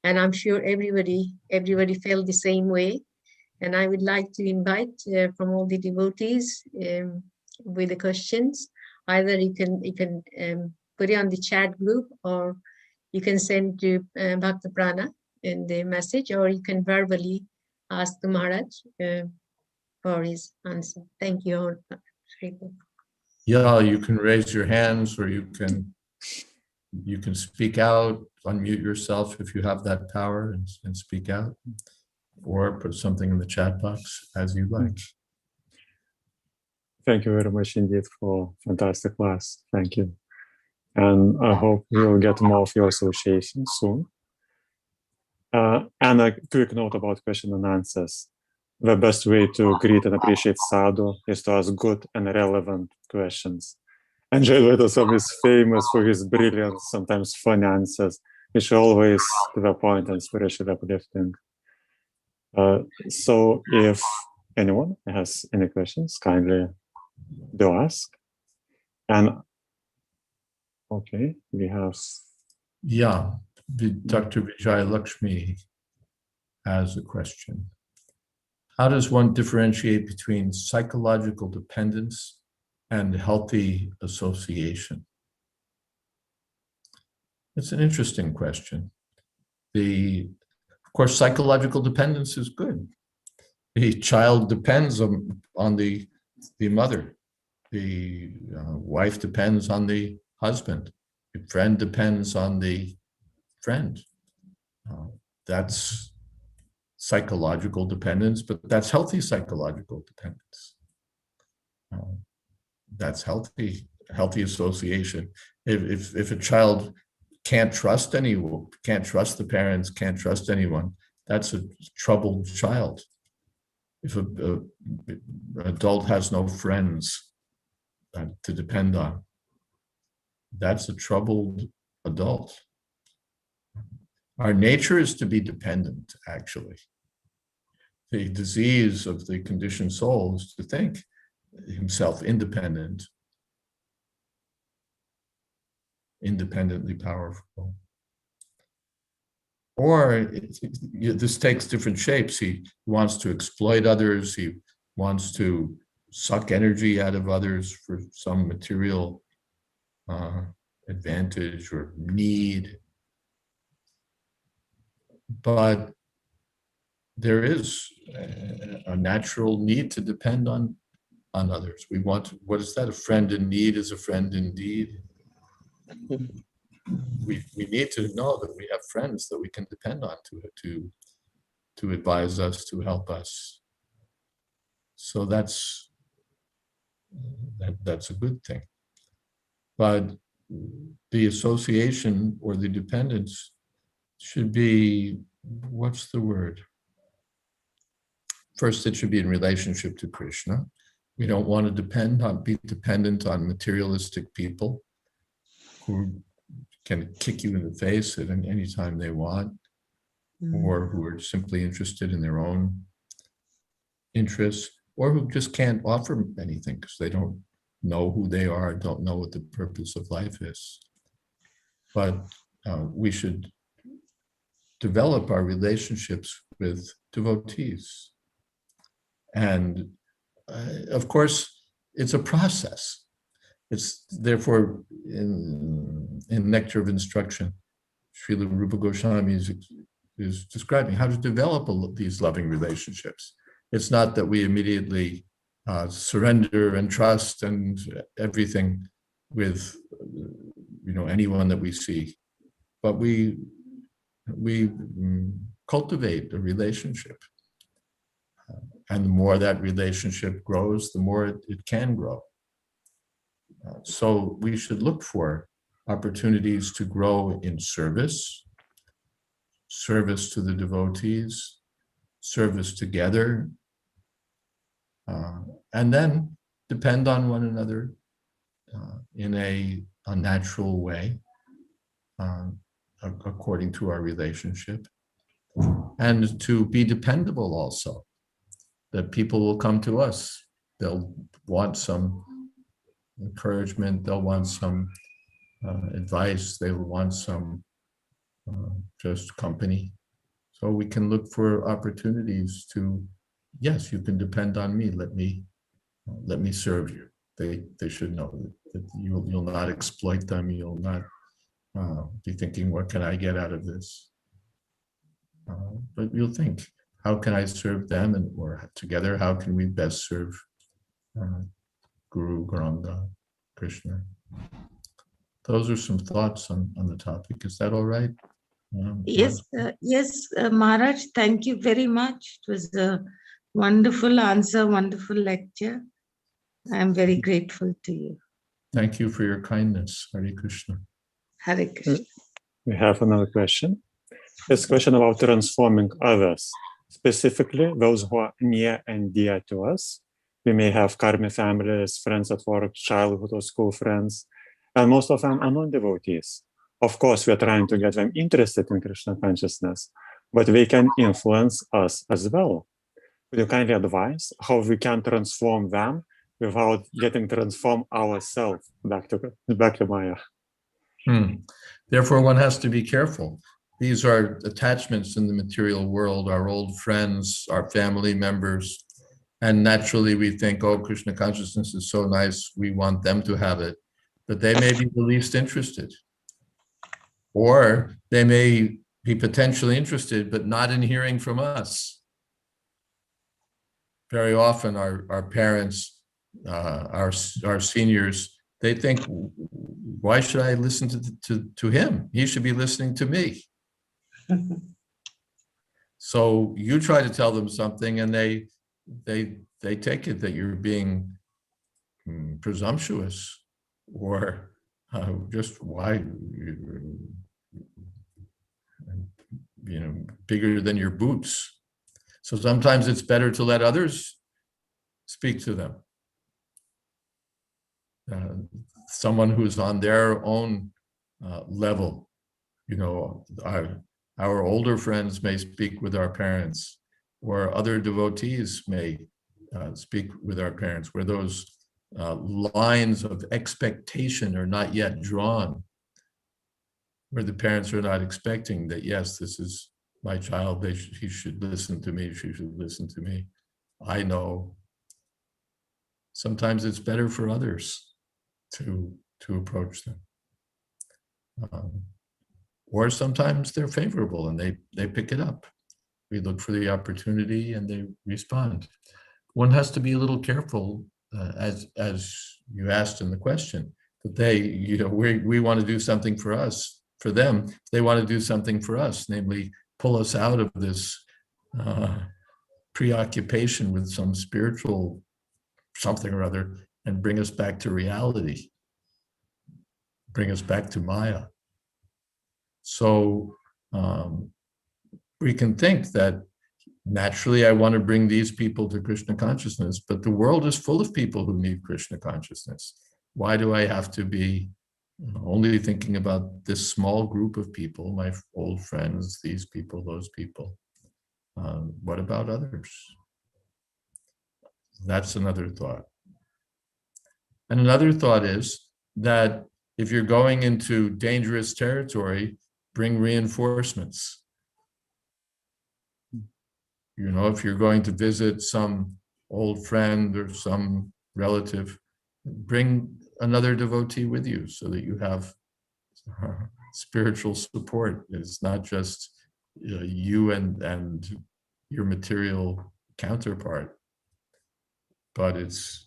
And I'm sure everybody felt the same way. And I would like to invite from all the devotees with the questions. Either you can put it on the chat group, or you can send to Bhakta Prana in the message, or you can verbally ask the Maharaj for his answer. Thank you all. Yeah, you can raise your hands, or you can speak out, unmute yourself if you have that power and speak out, or put something in the chat box as you like. Thank you very much indeed for fantastic class. Thank you. And I hope you'll get more of your association soon. And a quick note about question and answers. The best way to greet and appreciate sadhu is to ask good and relevant questions. And Jayadvaita Swami is famous for his brilliant, sometimes fun answers, which are always to the point and spiritually uplifting. So if anyone has any questions, kindly do ask. And okay, we have... Yeah, Dr. Vijay Lakshmi has a question. How does one differentiate between psychological dependence and healthy association? It's an interesting question. Of course, psychological dependence is good. The child depends on the mother. The wife depends on the husband. The friend depends on the friend. That's psychological dependence, but that's healthy psychological dependence. That's healthy association. If a child can't trust anyone, can't trust the parents, can't trust anyone, that's a troubled child. If an adult has no friends to depend on, that's a troubled adult. Our nature is to be dependent, actually. The disease of the conditioned soul is to think himself independent, independently powerful. Or this takes different shapes. He wants to exploit others. He wants to suck energy out of others for some material advantage or need. But there is a natural need to depend on others. We want, what is that? A friend in need is a friend indeed. We need to know that we have friends that we can depend on to advise us, to help us. So that's a good thing. But the association or the dependence should be, what's the word? First, it should be in relationship to Krishna. We don't want to be dependent on materialistic people who can kick you in the face at any time they want, or who are simply interested in their own interests, or who just can't offer anything because they don't know who they are, don't know what the purpose of life is. But we should develop our relationships with devotees. And of course, it's a process. It's therefore in Nectar of Instruction, Srila Rupa Goswami is describing how to develop these loving relationships. It's not that we immediately surrender and trust and everything with anyone that we see, but we cultivate a relationship. And the more that relationship grows, the more it can grow. So we should look for opportunities to grow in service to the devotees, service together, and then depend on one another in a natural way, according to our relationship, and to be dependable also, that people will come to us. They'll want some encouragement, they'll want some advice, they will want some just company. So we can look for opportunities to, yes, you can depend on me, let me serve you. They should know that you'll not exploit them, you'll not be thinking, what can I get out of this? But you'll think, how can I serve them, and or together, how can we best serve Guru, Gauranga, Krishna? Those are some thoughts on the topic. Is that all right? Yes, Maharaj, thank you very much. It was a wonderful answer, wonderful lecture. I'm very grateful to you. Thank you for your kindness. Hare Krishna. Hare Krishna. We have another question. It's a question about transforming others, specifically those who are near and dear to us. We may have karmic families, friends at work, childhood or school friends, and most of them are non-devotees. Of course, we are trying to get them interested in Krishna consciousness, but they can influence us as well. Would you kindly advise how we can transform them without getting transformed ourselves back to Maya? Therefore, one has to be careful. These are attachments in the material world, our old friends, our family members, and naturally we think, oh, Krishna consciousness is so nice, we want them to have it, but they may be the least interested. Or they may be potentially interested, but not in hearing from us. Very often our parents, our seniors, they think, why should I listen to him? He should be listening to me. So you try to tell them something and they take it that you're being presumptuous, or just why, bigger than your boots. So sometimes it's better to let others speak to them. Someone who's on their own level, our older friends may speak with our parents, or other devotees may speak with our parents, where those lines of expectation are not yet drawn, where the parents are not expecting that, yes, this is my child, he should listen to me, she should listen to me. I know. Sometimes it's better for others to approach them. Or sometimes they're favorable and they pick it up. We look for the opportunity and they respond. One has to be a little careful, as you asked in the question, that we want to do something for us, for them. They want to do something for us, namely pull us out of this preoccupation with some spiritual something or other and bring us back to reality, bring us back to Maya. So we can think that naturally I want to bring these people to Krishna consciousness, but the world is full of people who need Krishna consciousness. Why do I have to be only thinking about this small group of people, my old friends, these people, those people? What about others? That's another thought. And another thought is that if you're going into dangerous territory, bring reinforcements. If you're going to visit some old friend or some relative, bring another devotee with you so that you have spiritual support. It's not just you and your material counterpart, but it's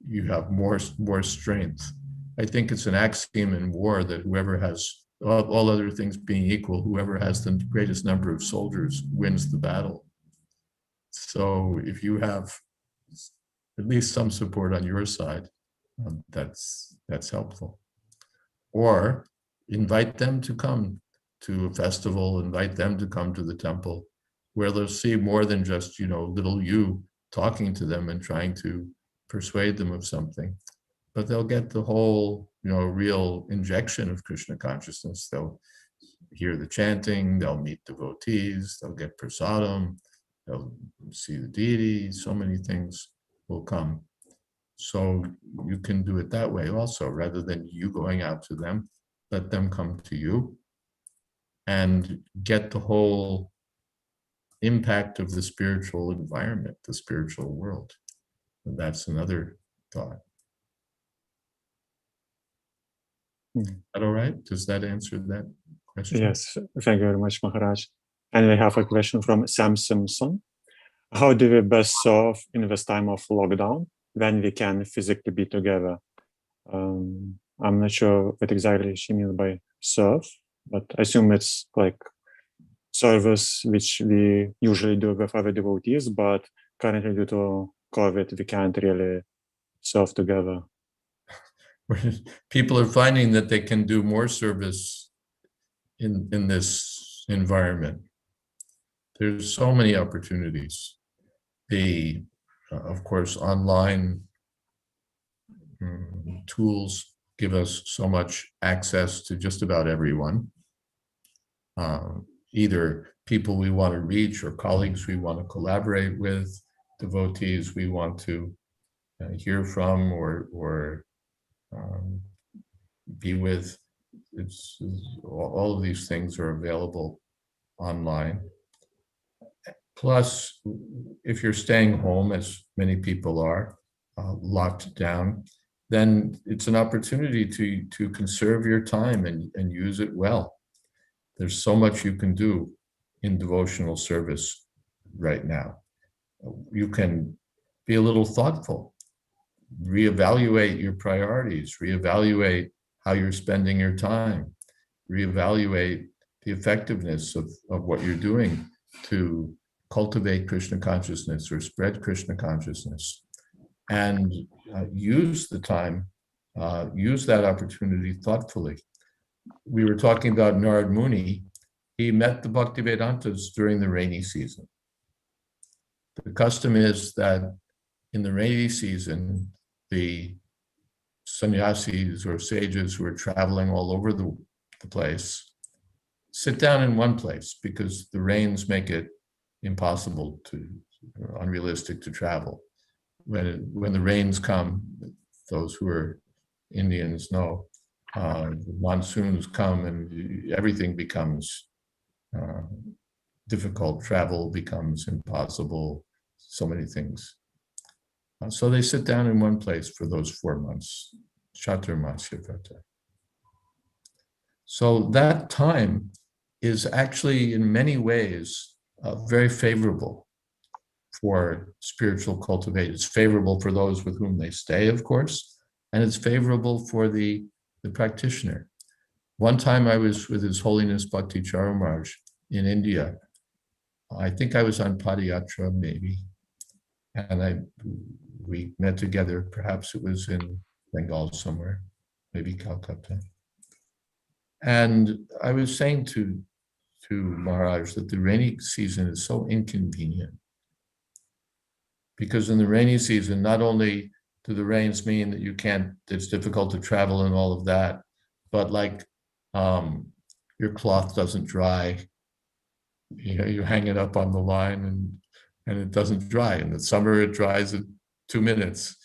you have more strength I think it's an axiom in war that whoever has, all other things being equal, whoever has the greatest number of soldiers wins the battle. So if you have at least some support on your side, that's helpful. Or invite them to come to a festival, invite them to come to the temple, where they'll see more than just, little you talking to them and trying to persuade them of something, but they'll get the whole, real injection of Krishna consciousness. They'll hear the chanting, they'll meet devotees, they'll get prasadam, they'll see the deity, so many things will come. So you can do it that way also, rather than you going out to them, let them come to you and get the whole impact of the spiritual environment, the spiritual world. And that's another thought. Is that all right? Does that answer that question? Yes, thank you very much, Maharaj. And we have a question from Sam Simpson. How do we best serve in this time of lockdown when we can physically be together? I'm not sure what exactly she means by serve, but I assume it's like service which we usually do with other devotees, but currently due to COVID, we can't really serve together. People are finding that they can do more service in this environment. There's so many opportunities. Of course, online tools give us so much access to just about everyone. Either people we want to reach or colleagues we want to collaborate with, devotees we want to hear from or be with. All of these things are available online. Plus, if you're staying home, as many people are, locked down, then it's an opportunity to conserve your time and use it well. There's so much you can do in devotional service right now. You can be a little thoughtful, reevaluate your priorities, reevaluate how you're spending your time, reevaluate the effectiveness of what you're doing to cultivate Krishna consciousness or spread Krishna consciousness, and use the time, use that opportunity thoughtfully. We were talking about Narad Muni. He met the Bhaktivedantas during the rainy season. The custom is that in the rainy season, the sannyasis or sages who are traveling all over the place sit down in one place because the rains make it impossible unrealistic to travel. When the rains come, those who are Indians know, the monsoons come and everything becomes difficult. Travel becomes impossible, so many things. So they sit down in one place for those 4 months, Chaturmasya Vrata. So that time is actually in many ways very favorable for spiritual cultivation. It's favorable for those with whom they stay, of course, and it's favorable for the practitioner. One time I was with His Holiness Bhakti Charumaraj in India. I think I was on Padayatra maybe, and we met together. Perhaps it was in Bengal somewhere, maybe Calcutta. And I was saying to Maharaj that the rainy season is so inconvenient, because in the rainy season, not only do the rains mean that it's difficult to travel and all of that, but like your cloth doesn't dry. You hang it up on the line and it doesn't dry. In the summer, it dries in 2 minutes.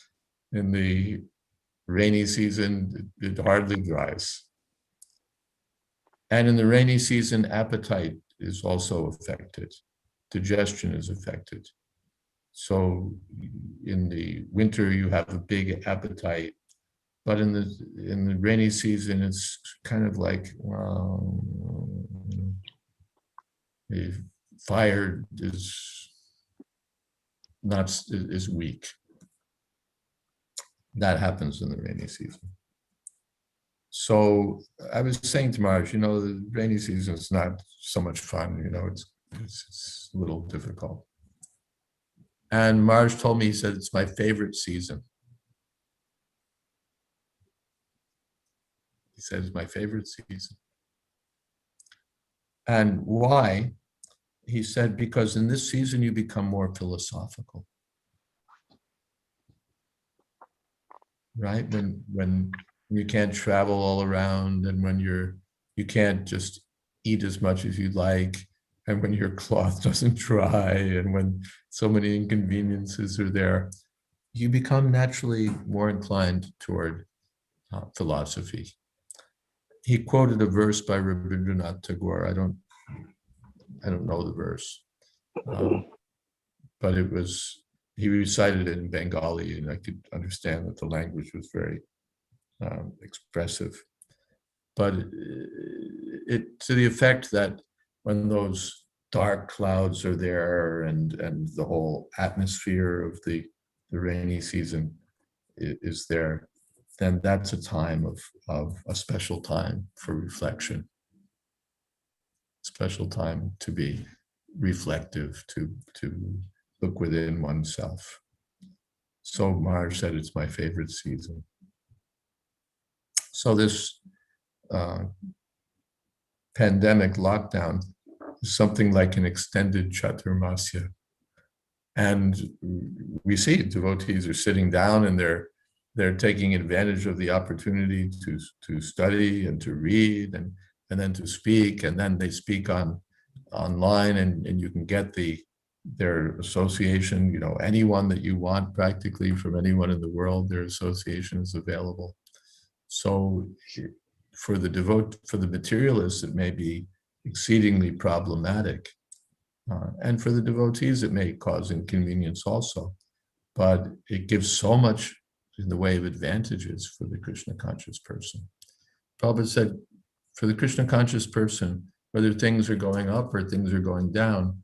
In the rainy season, it hardly dries. And in the rainy season, appetite is also affected. Digestion is affected. So in the winter, you have a big appetite, but in the rainy season, it's kind of like the fire is weak. That happens in the rainy season. So I was saying to Marge, the rainy season is not so much fun, it's a little difficult. And Marge told me, he said, it's my favorite season. He said, it's my favorite season. And why? He said, because in this season, you become more philosophical. Right? When you can't travel all around, and when you can't just eat as much as you'd like, and when your cloth doesn't dry, and when so many inconveniences are there, you become naturally more inclined toward philosophy. He quoted a verse by Rabindranath Tagore. I don't know the verse, but he recited it in Bengali, and I could understand that the language was very expressive. But it to the effect that when those dark clouds are there, and the whole atmosphere of the rainy season is there, then that's a time of a special time for reflection, special time to be reflective, to look within oneself. So Marge said it's my favorite season. So this pandemic lockdown is something like an extended Chaturmasya. And we see devotees are sitting down, and they're taking advantage of the opportunity to study and to read, and then to speak, and then they speak online, and you can get their association, anyone that you want, practically from anyone in the world, their association is available. So for the materialists, it may be exceedingly problematic. And for the devotees, it may cause inconvenience also. But it gives so much in the way of advantages for the Krishna conscious person. Prabhupada said, for the Krishna conscious person, whether things are going up or things are going down,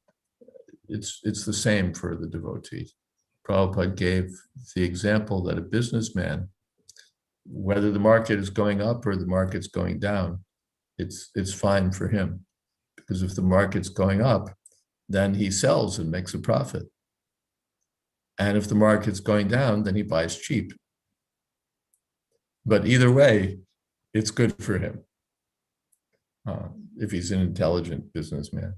it's the same for the devotee. Prabhupada gave the example that a businessman, whether the market is going up or the market's going down, it's fine for him. Because if the market's going up, then he sells and makes a profit. And if the market's going down, then he buys cheap. But either way, it's good for him if he's an intelligent businessman.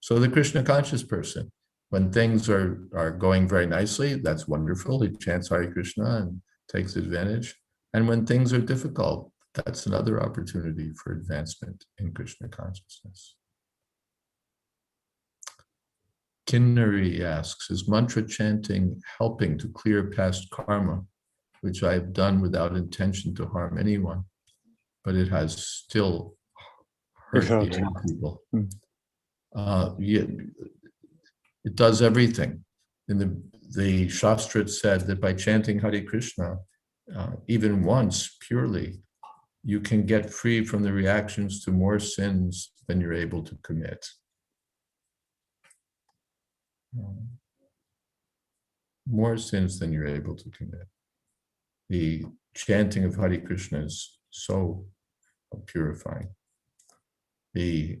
So the Krishna conscious person, when things are going very nicely, that's wonderful. He chants Hare Krishna and takes advantage. And when things are difficult, that's another opportunity for advancement in Krishna consciousness. Kinnari asks, is mantra chanting helping to clear past karma, which I have done without intention to harm anyone, but it has still hurt people? Yeah, it does everything. In the Shastra said that by chanting Hare Krishna, even once purely, you can get free from the reactions to more sins than you're able to commit. More sins than you're able to commit. The chanting of Hare Krishna is so purifying. The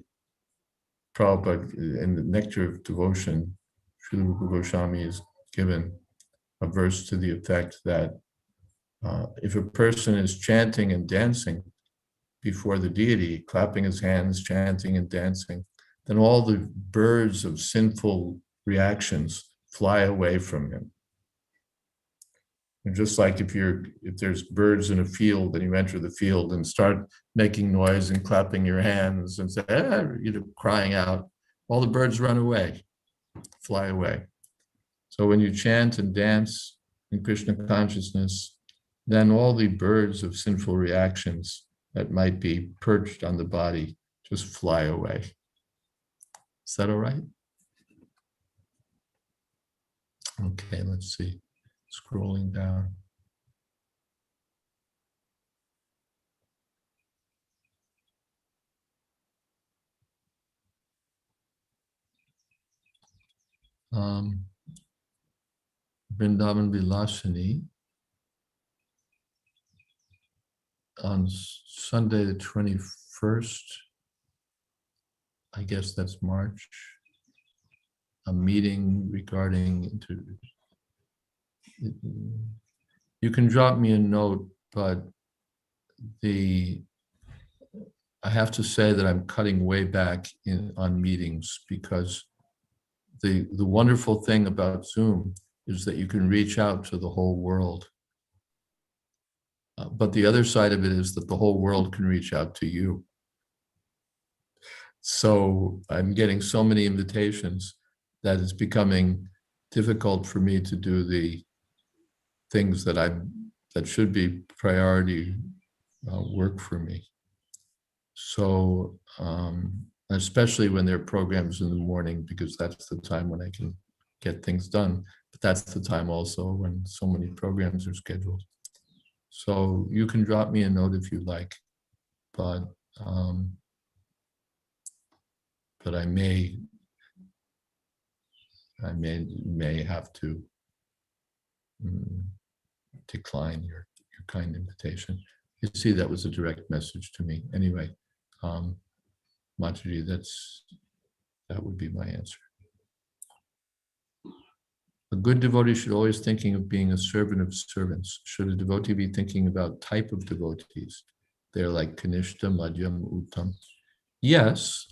Prabhupada, in the Nectar of Devotion, Srila Rupa Goswami is given a verse to the effect that if a person is chanting and dancing before the deity, clapping his hands, chanting and dancing, then all the birds of sinful reactions fly away from him. And just like if there's birds in a field and you enter the field and start making noise and clapping your hands and say, crying out, all the birds run away, fly away. So when you chant and dance in Krishna consciousness, then all the birds of sinful reactions that might be perched on the body just fly away. Is that all right? Okay, let's see. Scrolling down. Vrindavan Vilasini on Sunday the 21st, I guess that's March, a meeting regarding, you can drop me a note, but I have to say that I'm cutting way back on meetings, because the wonderful thing about Zoom is that you can reach out to the whole world. But the other side of it is that the whole world can reach out to you. So I'm getting so many invitations that it's becoming difficult for me to do the things that should be priority work for me. So especially when there are programs in the morning, because that's the time when I can get things done. But that's the time also when so many programs are scheduled. So you can drop me a note if you like, but I may have to decline your kind invitation. You see, that was a direct message to me. Anyway, Mataji, that would be my answer. A good devotee should always thinking of being a servant of servants. Should a devotee be thinking about type of devotees? They're like Kanishta, Madhyam, Uttam. Yes,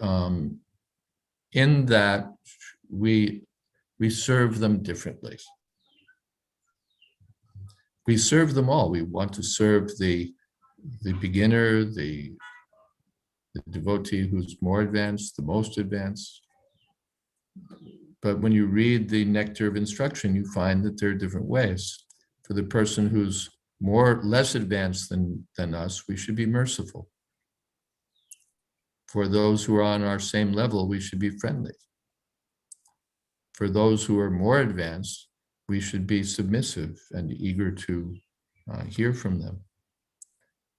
in that we serve them differently. We serve them all. We want to serve the beginner, the devotee who's more advanced, the most advanced. But when you read the nectar of instruction, you find that there are different ways. For the person who's less advanced than us, we should be merciful. For those who are on our same level, we should be friendly. For those who are more advanced, we should be submissive and eager to hear from them.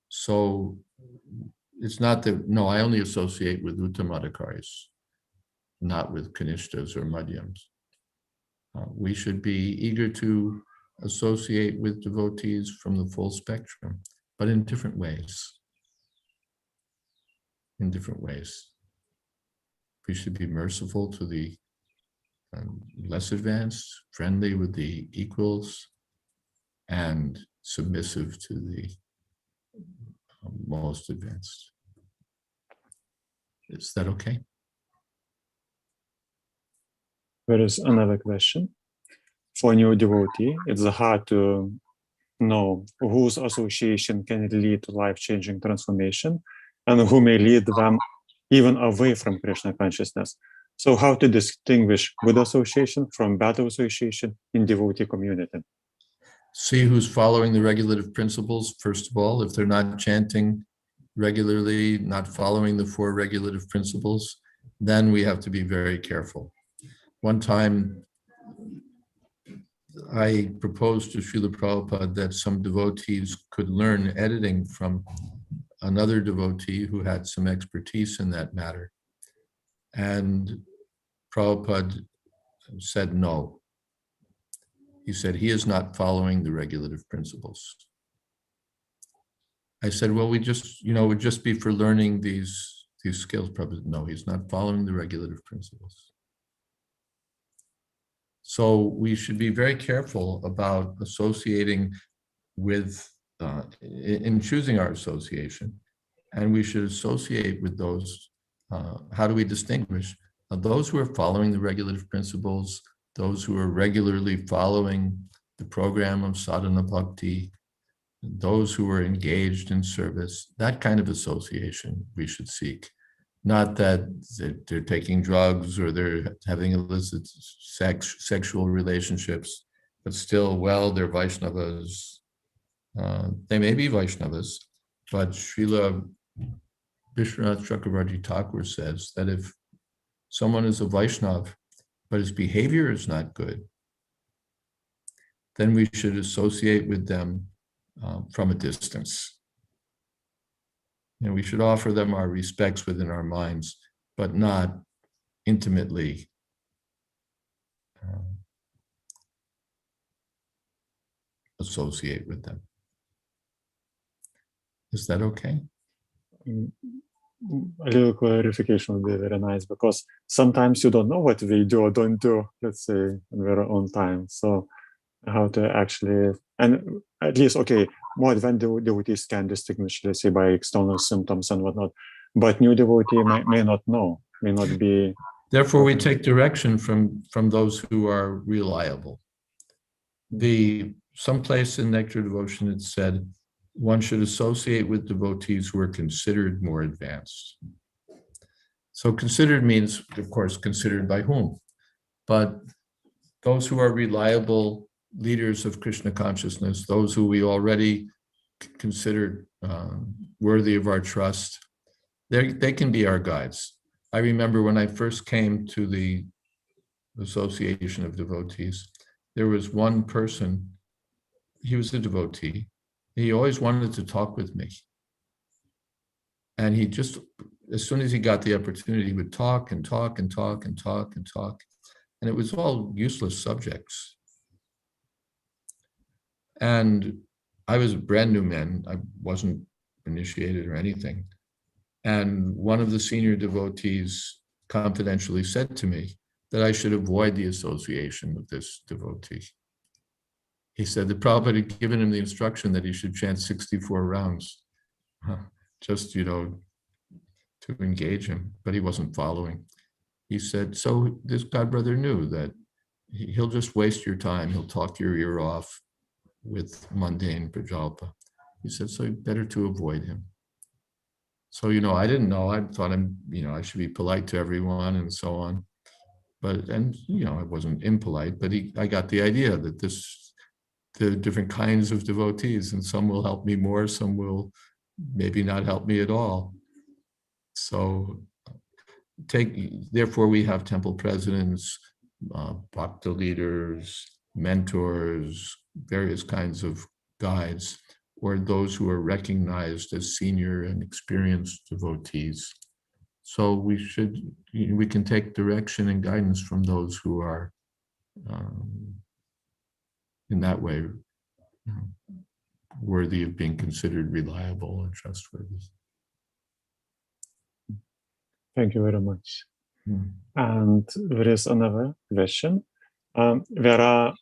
So it's not that, no, I only associate with Uttamadhikaris, not with Kanishtas or Madhyams. We should be eager to associate with devotees from the full spectrum, but in different ways. In different ways. We should be merciful to the less advanced, friendly with the equals, and submissive to the most advanced. Is that okay? There is another question. For a new devotee, it's hard to know whose association can lead to life-changing transformation and who may lead them even away from Krishna consciousness. So how to distinguish good association from bad association in devotee community? See who's following the regulative principles, first of all. If they're not chanting regularly, not following the 4 regulative principles, then we have to be very careful. One time, I proposed to Srila Prabhupada that some devotees could learn editing from another devotee who had some expertise in that matter. And Prabhupada said no. He said he is not following the regulative principles. I said, well, we just, it would just be for learning these skills. Prabhupada, no, he's not following the regulative principles. So we should be very careful about associating with, in choosing our association, and we should associate with those, how do we distinguish? Those who are following the regulative principles, those who are regularly following the program of sadhana bhakti, those who are engaged in service, that kind of association we should seek. Not that they're taking drugs or they're having illicit sexual relationships, but still, well, they're Vaishnavas. They may be Vaishnavas, but Srila Vishwanath Chakravarti Thakur says that if someone is a Vaishnav, but his behavior is not good, then we should associate with them from a distance. We should offer them our respects within our minds, but not intimately associate with them. Is that okay? A little clarification would be very nice, because sometimes you don't know what we do or don't do, let's say, in their own time. So how to actually, and at least, okay, more advanced devotees can distinguish, let's say, by external symptoms and whatnot, but new devotee may not know, may not be. Therefore, we take direction from those who are reliable. Someplace in Nectar Devotion it said, one should associate with devotees who are considered more advanced. So considered means, of course, considered by whom? But those who are reliable leaders of Krishna consciousness, those who we already considered worthy of our trust, they can be our guides. I remember when I first came to the Association of Devotees, there was one person, he was a devotee. He always wanted to talk with me. And he just, as soon as he got the opportunity, he would talk and talk and talk and talk and talk. And it was all useless subjects. And I was a brand new man. I wasn't initiated or anything. And one of the senior devotees confidentially said to me that I should avoid the association with this devotee. He said the Prabhupada had given him the instruction that he should chant 64 rounds, just, to engage him, but he wasn't following. He said, so this godbrother knew that he'll just waste your time. He'll talk your ear off with mundane prajalpa. He said, so better to avoid him. So, I didn't know. I thought I should be polite to everyone and so on. But, I wasn't impolite, but I got the idea that the different kinds of devotees, and some will help me more, some will maybe not help me at all. So therefore we have temple presidents, bhakta leaders, mentors, various kinds of guides, or those who are recognized as senior and experienced devotees. So we can take direction and guidance from those who are in that way worthy of being considered reliable and trustworthy. Thank you very much. And there is another question. There are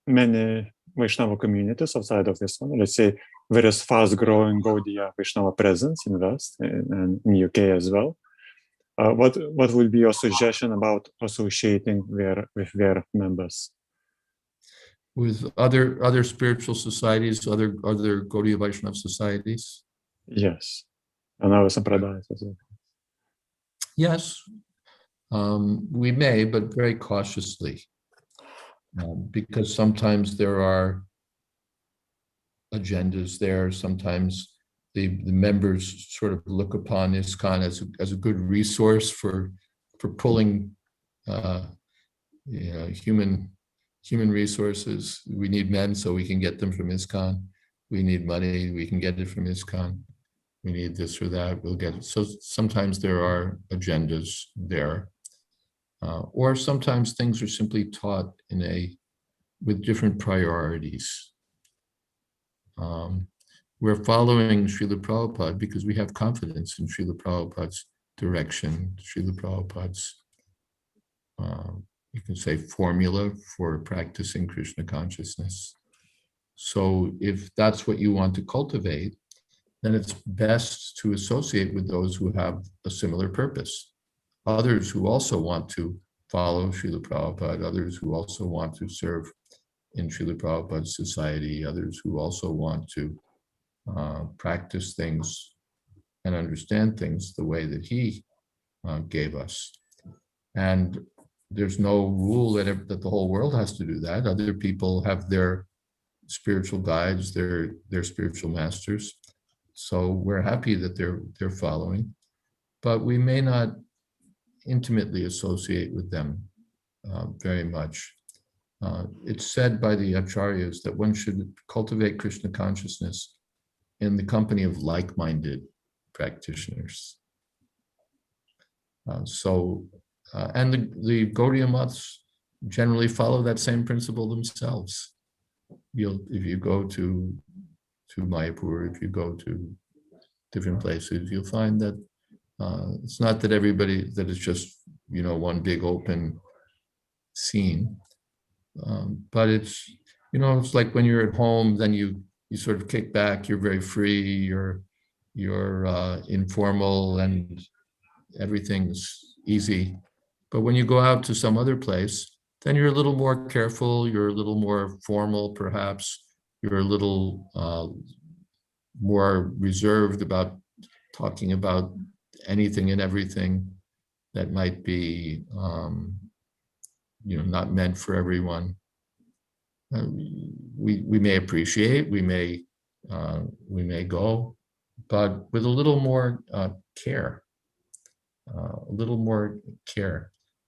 many Vaishnava communities outside of this one. Let's say there is fast-growing Gaudiya Vaishnava presence in West and in UK as well. What would be your suggestion about associating with their members? With other spiritual societies, other Gaudiya Vaishnava societies? Yes, and our sampradayas as well. Yes, we may, but very cautiously, because sometimes there are agendas there. Sometimes the members sort of look upon ISKCON as a good resource for pulling human resources. We need men, so we can get them from ISKCON. We need money, we can get it from ISKCON. We need this or that, we'll get it. So sometimes there are agendas there. Or sometimes things are simply taught with different priorities. We're following Srila Prabhupada because we have confidence in Srila Prabhupada's direction, Srila Prabhupada's, you can say, formula for practicing Krishna consciousness. So if that's what you want to cultivate, then it's best to associate with those who have a similar purpose. Others who also want to follow Srila Prabhupada, others who also want to serve in Srila Prabhupada's society, others who also want to practice things and understand things the way that he gave us. And there's no rule that the whole world has to do that. Other people have their spiritual guides, their spiritual masters. So we're happy that they're following, but we may not intimately associate with them very much. It's said by the acharyas that one should cultivate Krishna consciousness in the company of like-minded practitioners. And the Gaudiya maths generally follow that same principle themselves. If you go to Mayapur, if you go to different places, you'll find that it's not that everybody, that it's just, one big open scene. But it's, it's like when you're at home, then you sort of kick back, you're very free, you're informal and everything's easy. But when you go out to some other place, then you're a little more careful, you're a little more formal, perhaps, you're a little more reserved about talking about anything and everything that might be, not meant for everyone. We may appreciate, we may go, but with a little more care,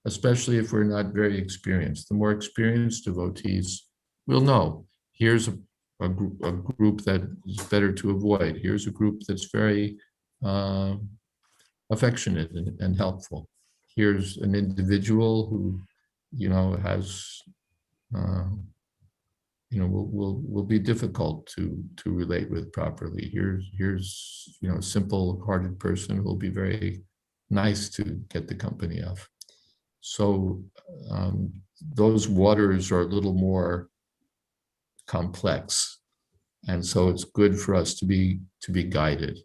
especially if we're not very experienced. The more experienced devotees will know, here's a group that is better to avoid. Here's a group that's very affectionate and helpful. Here's an individual who, has, will be difficult to relate with properly. Here's a simple-hearted person who will be very nice to get the company of. So those waters are a little more complex, and so it's good for us to be guided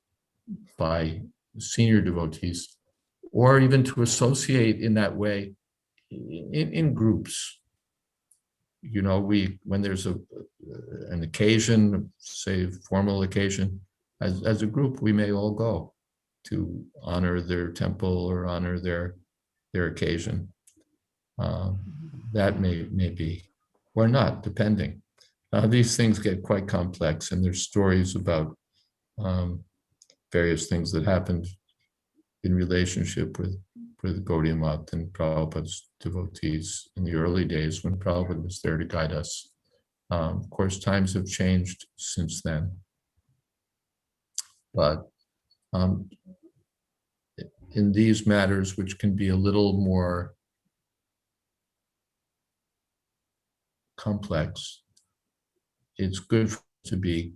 by senior devotees, or even to associate in that way in groups. When there's an occasion, say formal occasion, as a group, we may all go to honor their temple or honor their occasion. That may be, or not, depending. These things get quite complex, and there's stories about various things that happened in relationship with Gaudiya Math and Prabhupada's devotees in the early days when Prabhupada was there to guide us. Of course, times have changed since then. But in these matters, which can be a little more complex, it's good to be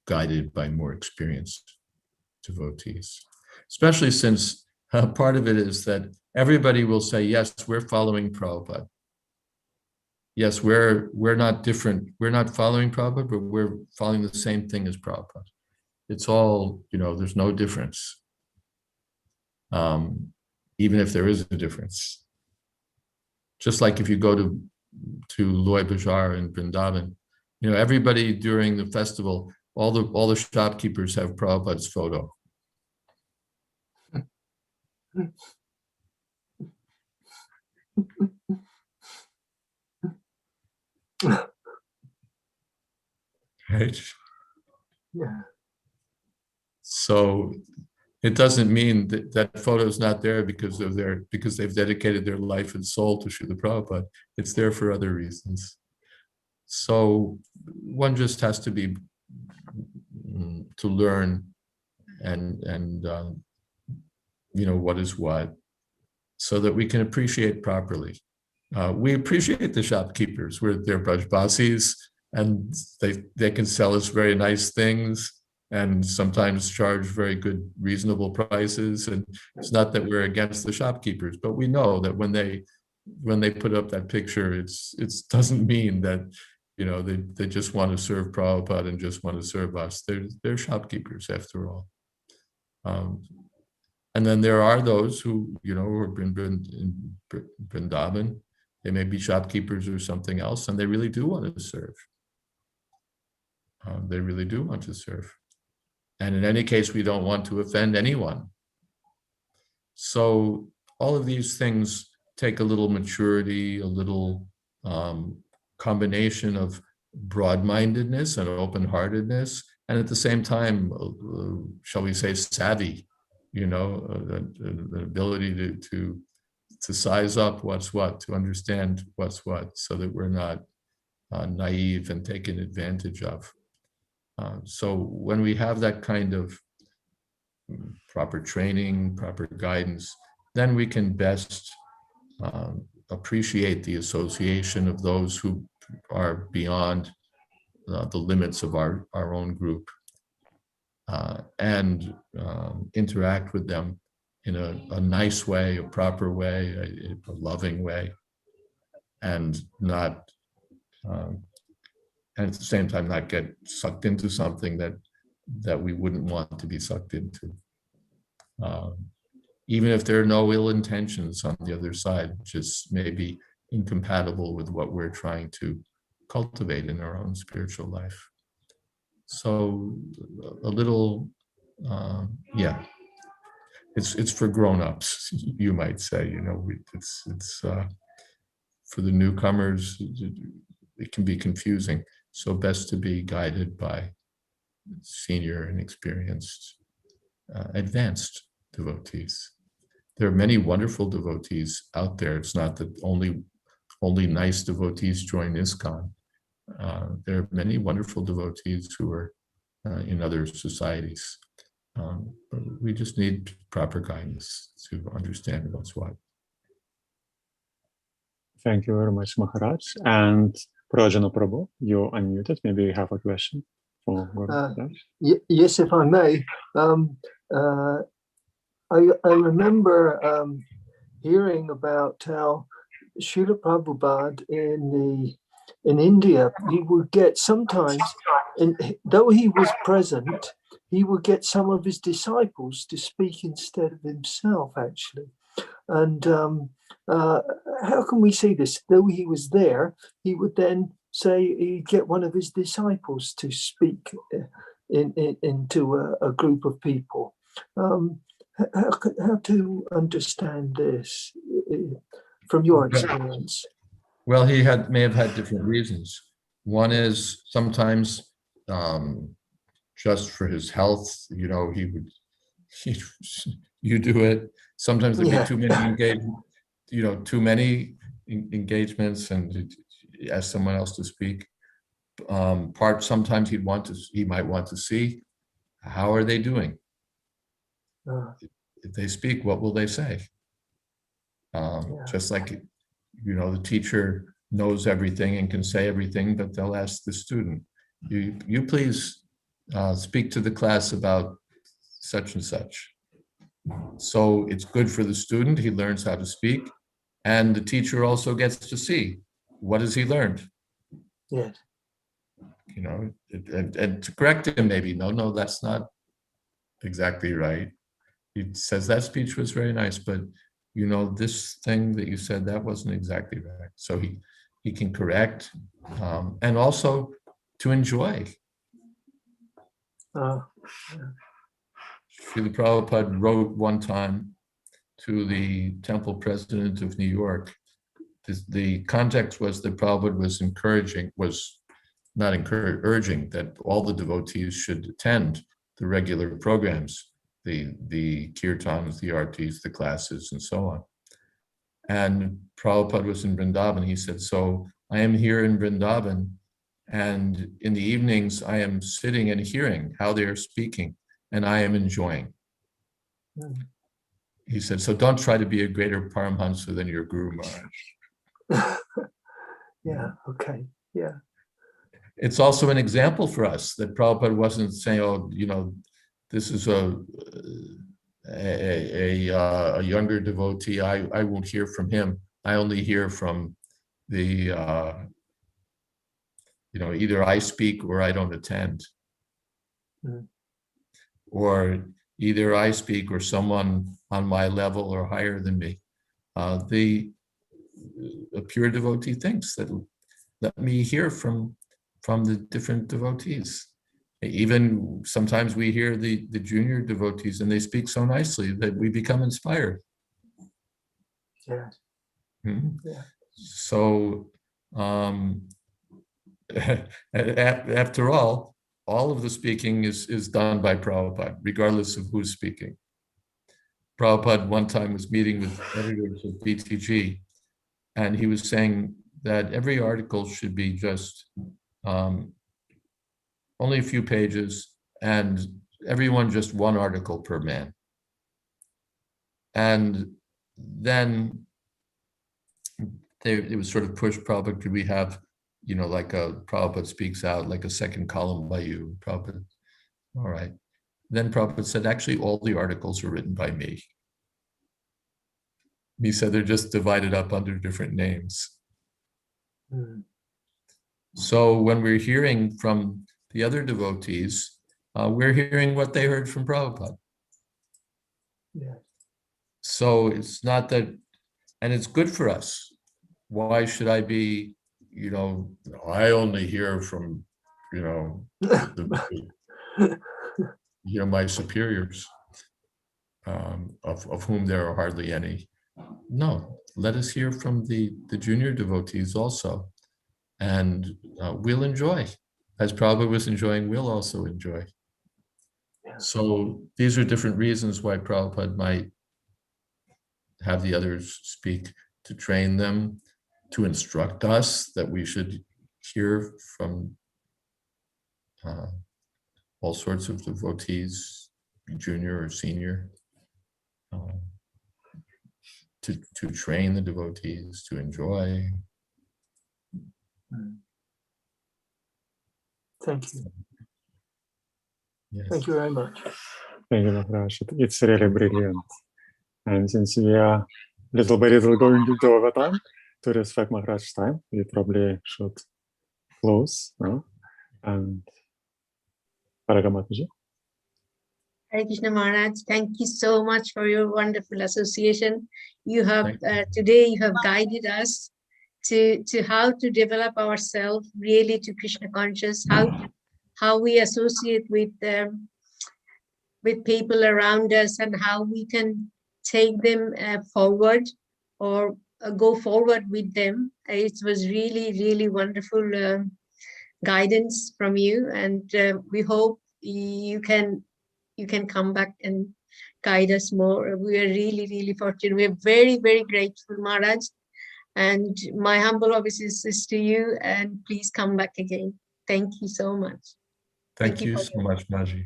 guided by more experienced devotees, especially since part of it is that everybody will say, yes, we're following Prabhupada. Yes, we're not different. We're not following Prabhupada, but we're following the same thing as Prabhupada. It's all, there's no difference. Even if there is a difference. Just like if you go to Loy Bazaar in Vrindavan, everybody during the festival, all the shopkeepers have Prabhupada's photo. Right? Yeah. So it doesn't mean that photo is not there because they've dedicated their life and soul to Srila Prabhupada. It's there for other reasons. So one just has to be to learn and what is what, so that we can appreciate properly. We appreciate the shopkeepers. They're Brajbasis, and they can sell us very nice things and sometimes charge very good, reasonable prices. And it's not that we're against the shopkeepers, but we know that when they put up that picture, it doesn't mean that they just want to serve Prabhupada and just want to serve us. They're shopkeepers after all. And then there are those who, who have been in Vrindavan. They may be shopkeepers or something else, and they really do want to serve. They really do want to serve. And in any case, we don't want to offend anyone. So all of these things take a little maturity, a little combination of broad-mindedness and open-heartedness, and at the same time, shall we say, savvy, the ability to size up what's what, to understand what's what, so that we're not naive and taken advantage of. So when we have that kind of proper training, proper guidance, then we can best appreciate the association of those who are beyond the limits of our own group. and interact with them in a nice way, a proper way, a loving way, and not, and at the same time, not get sucked into something that we wouldn't want to be sucked into. Even if there are no ill intentions on the other side, just maybe incompatible with what we're trying to cultivate in our own spiritual life. So a little, yeah, it's for grown-ups, you might say. You know, it's for the newcomers. It can be confusing. So best to be guided by senior and experienced, advanced devotees. There are many wonderful devotees out there. It's not that only nice devotees join ISKCON. There are many wonderful devotees who are in other societies. But we just need proper guidance to understand what's what. Thank you very much, Maharaj. And Prajana Prabhu, you're unmuted. Maybe you have a question for Maharaj. Yes, if I may. I remember hearing about how Srila Prabhupada in India, he would get sometimes, and though he was present, he would get some of his disciples to speak instead of himself, actually. And how can we see this? Though he was there, he would then say he'd get one of his disciples to speak into a group of people. How to understand this from your experience? Well, he may have had different reasons. One is sometimes just for his health, you know, you do it. Sometimes there'd be too many engagements, and ask someone else to speak. Sometimes he might want to see, how are they doing? If they speak, what will they say? Just like, you know, the teacher knows everything and can say everything, but they'll ask the student, you please speak to the class about such and such. So it's good for the student, he learns how to speak, and the teacher also gets to see, what has he learned? Yes. You know, and to correct him maybe, no, that's not exactly right. He says that speech was very nice, but you know, this thing that you said, that wasn't exactly right. So he can correct, and also to enjoy. Srila Prabhupada wrote one time to the temple president of New York. The context was that Prabhupada was urging that all the devotees should attend the regular programs, the kirtans, the artis, the classes, and so on. And Prabhupada was in Vrindavan. He said, so I am here in Vrindavan, and in the evenings I am sitting and hearing how they are speaking, and I am enjoying. He said, so don't try to be a greater Paramhansa than your Guru Maharaj. Yeah, okay, yeah. It's also an example for us that Prabhupada wasn't saying, oh, you know, this is a younger devotee, I won't hear from him. I only hear from the, you know, either I speak or I don't attend. Or either I speak or someone on my level or higher than me. A pure devotee thinks that, let me hear from the different devotees. Even sometimes we hear the junior devotees and they speak so nicely that we become inspired. Yeah. Yeah. So after all of the speaking is done by Prabhupada, regardless of who's speaking. Prabhupada one time was meeting with editors of BTG, and he was saying that every article should be just only a few pages, and everyone just one article per man. And then it was sort of pushed, Prabhupada, could we have, you know, like a Prabhupada speaks out, like a second column by you, Prabhupada, all right. Then Prabhupada said, actually, all the articles are written by me. He said they're just divided up under different names. So when we're hearing from the other devotees, we're hearing what they heard from Prabhupada. Yeah. So it's not that, and it's good for us. Why should I be, I only hear from, my superiors, of whom there are hardly any. No, let us hear from the junior devotees also. And we'll enjoy. As Prabhupada was enjoying, we'll also enjoy. Yeah. So these are different reasons why Prabhupada might have the others speak, to train them, to instruct us that we should hear from all sorts of devotees, junior or senior, to train the devotees, to enjoy. Thank you. Yes. Thank you very much. Thank you, Maharaj. It's really brilliant. And since we are little by little going into overtime, to respect Maharaj's time, we probably should close now. And Paragamataji. Hare Krishna Maharaj, thank you so much for your wonderful association. You have today you have guided us to how to develop ourselves really to Krishna conscious, how we associate with people around us, and how we can take them forward or go forward with them. It was really, really wonderful guidance from you, and we hope you can come back and guide us more. We are really, really fortunate. We are very, very grateful, Maharaj. And my humble obeisance is to you, and please come back again. Thank you so much. Thank you so much, Maji.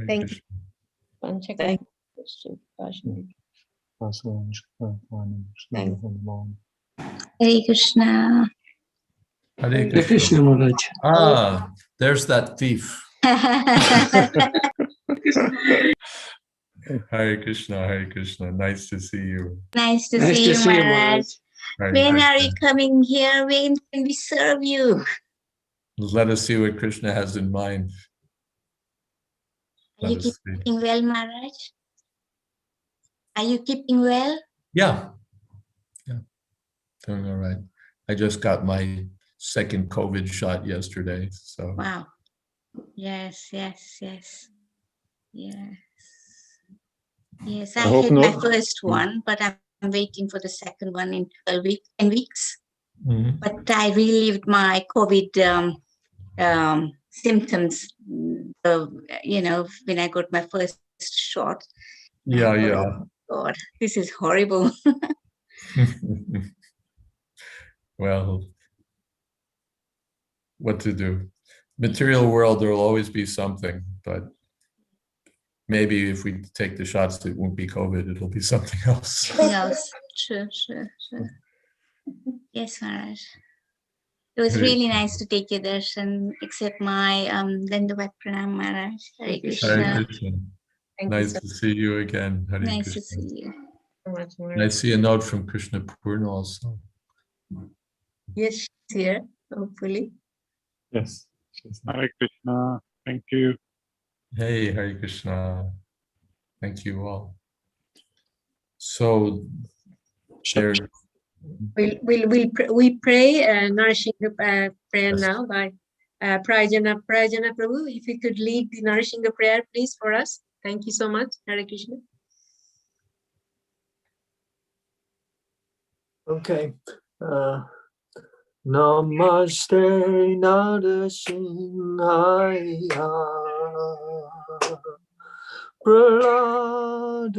Thank you. Thank Hare Krishna. Hare Hare Krishna Maharaj. Ah, there's that thief. Hare Krishna, Hare Krishna. Nice to see you. Nice to Nice see to you, see you, Maharaj. Hare When are Krishna. you coming here? When can we serve you? Let us see what Krishna has in mind. Are you Let us see. keeping well, Maharaj? Are you keeping well? Yeah, doing all right. I just got my second COVID shot yesterday, so. Wow. Yes. Yes, I hope had my not. first one, but I'm waiting for the second one in 10 weeks. Mhm. But I relived my COVID symptoms, when I got my first shot. Yeah, I thought, yeah. oh God, this is horrible. Well, what to do? Material world, there will always be something, but maybe if we take the shots, it won't be COVID, it'll be something else. Something else. Sure. Yes, Maharaj. It was really nice to take your darshan, accept my Dandavat Pranam, Maharaj. Hare Hare Krishna. Krishna. Thank Nice you to see you again. Hare Nice to Krishna. see you. so much, And I Maharaj. see a note from Krishna Purna also. Yes, she's here, hopefully. Yes. Hare Krishna. Thank you. Hey, Hare Krishna. Thank you all. So, there. We pray nourishing prayer Yes. now by Prajana Prabhu. If you could lead the nourishing prayer, please, for us. Thank you so much. Hare Krishna. Okay. Namaste Narasimhaya Prahlad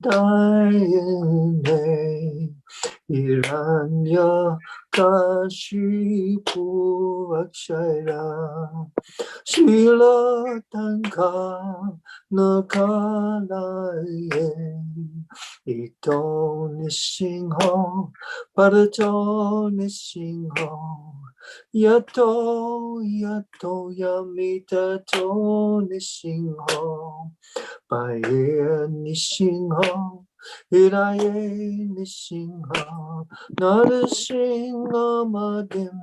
Dayane Hiranya Kashipu Akshaya Srila Tanka Nakalaye Ito Nisingho Parato Nisingho Yato yato yamita to nishinho. Paye nishinho. Hiraye nishinho. Narashinha madim.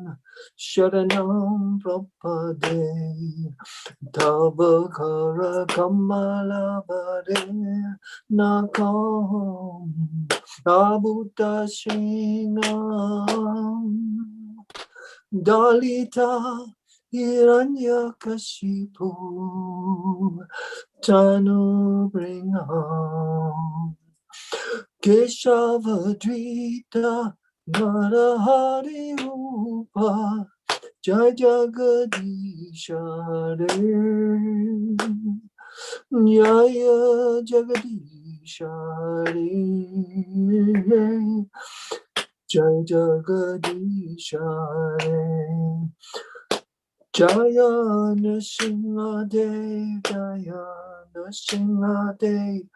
Sharanam prapade. Tavakara kamala vare. Nakam. Abuta shinam. Dalita Hiranyakashipu Tanu Bringham Keshavadrita Narahari Upa Jajagadishare Jaya Jagadishare Jai Jagadishare Jaya Nrsimhadev Jaya Nrsimhadev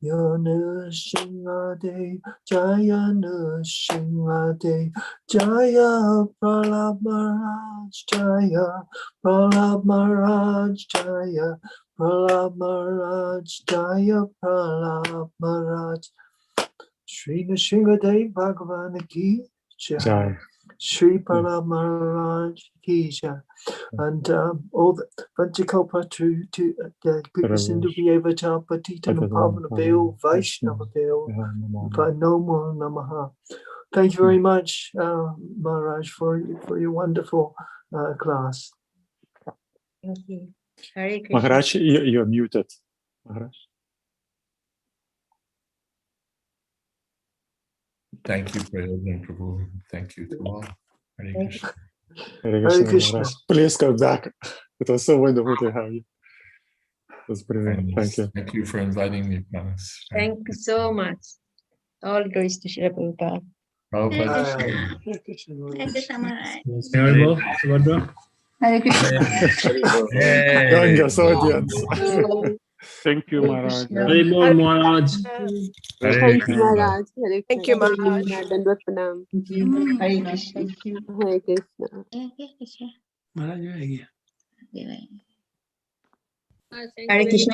Jaya Nrsimhadev Jaya Nrsimhadev Jaya Pralab Maharaj Jaya Pralab Maharaj Jaya Pralab Maharaj Jaya Pralab Maharaj Shri Nrsimhadev Bhagavan Ki Jai. Jai. Shri Pralab Maharaj Ki Jai. And all the Vanchakalpa to Gopisindu Vyevata Patitam Pavana Bil Vaishnava Bil Namo Namaha. Thank you very much, Maharaj, for your wonderful class. Thank you. Hare Krishna. Maharaj, you're muted. Maharaj. Thank you, Prayogan Prabhu. Thank you to all. Hare Krishna. Hare Hare Krishna, Krishna. Maharaj. Please come back. It was so wonderful to have you. It was brilliant. Thank you. Thank you for inviting me, Promise. Thank you so much. All glories to Srila Prabhupada. Prabhupada. Hare Krishna Maharaj. Hare Krishna. Youngest audience. Thank you, Maharaj. Haribol Maharaj. Thank you, Maharaj. Hare Thank you, Krishna. Maharaj. Dandavat pranam. Thank you. Hare Krishna. Hare Krishna. Hare Krishna. Maharaj, Hare Krishna.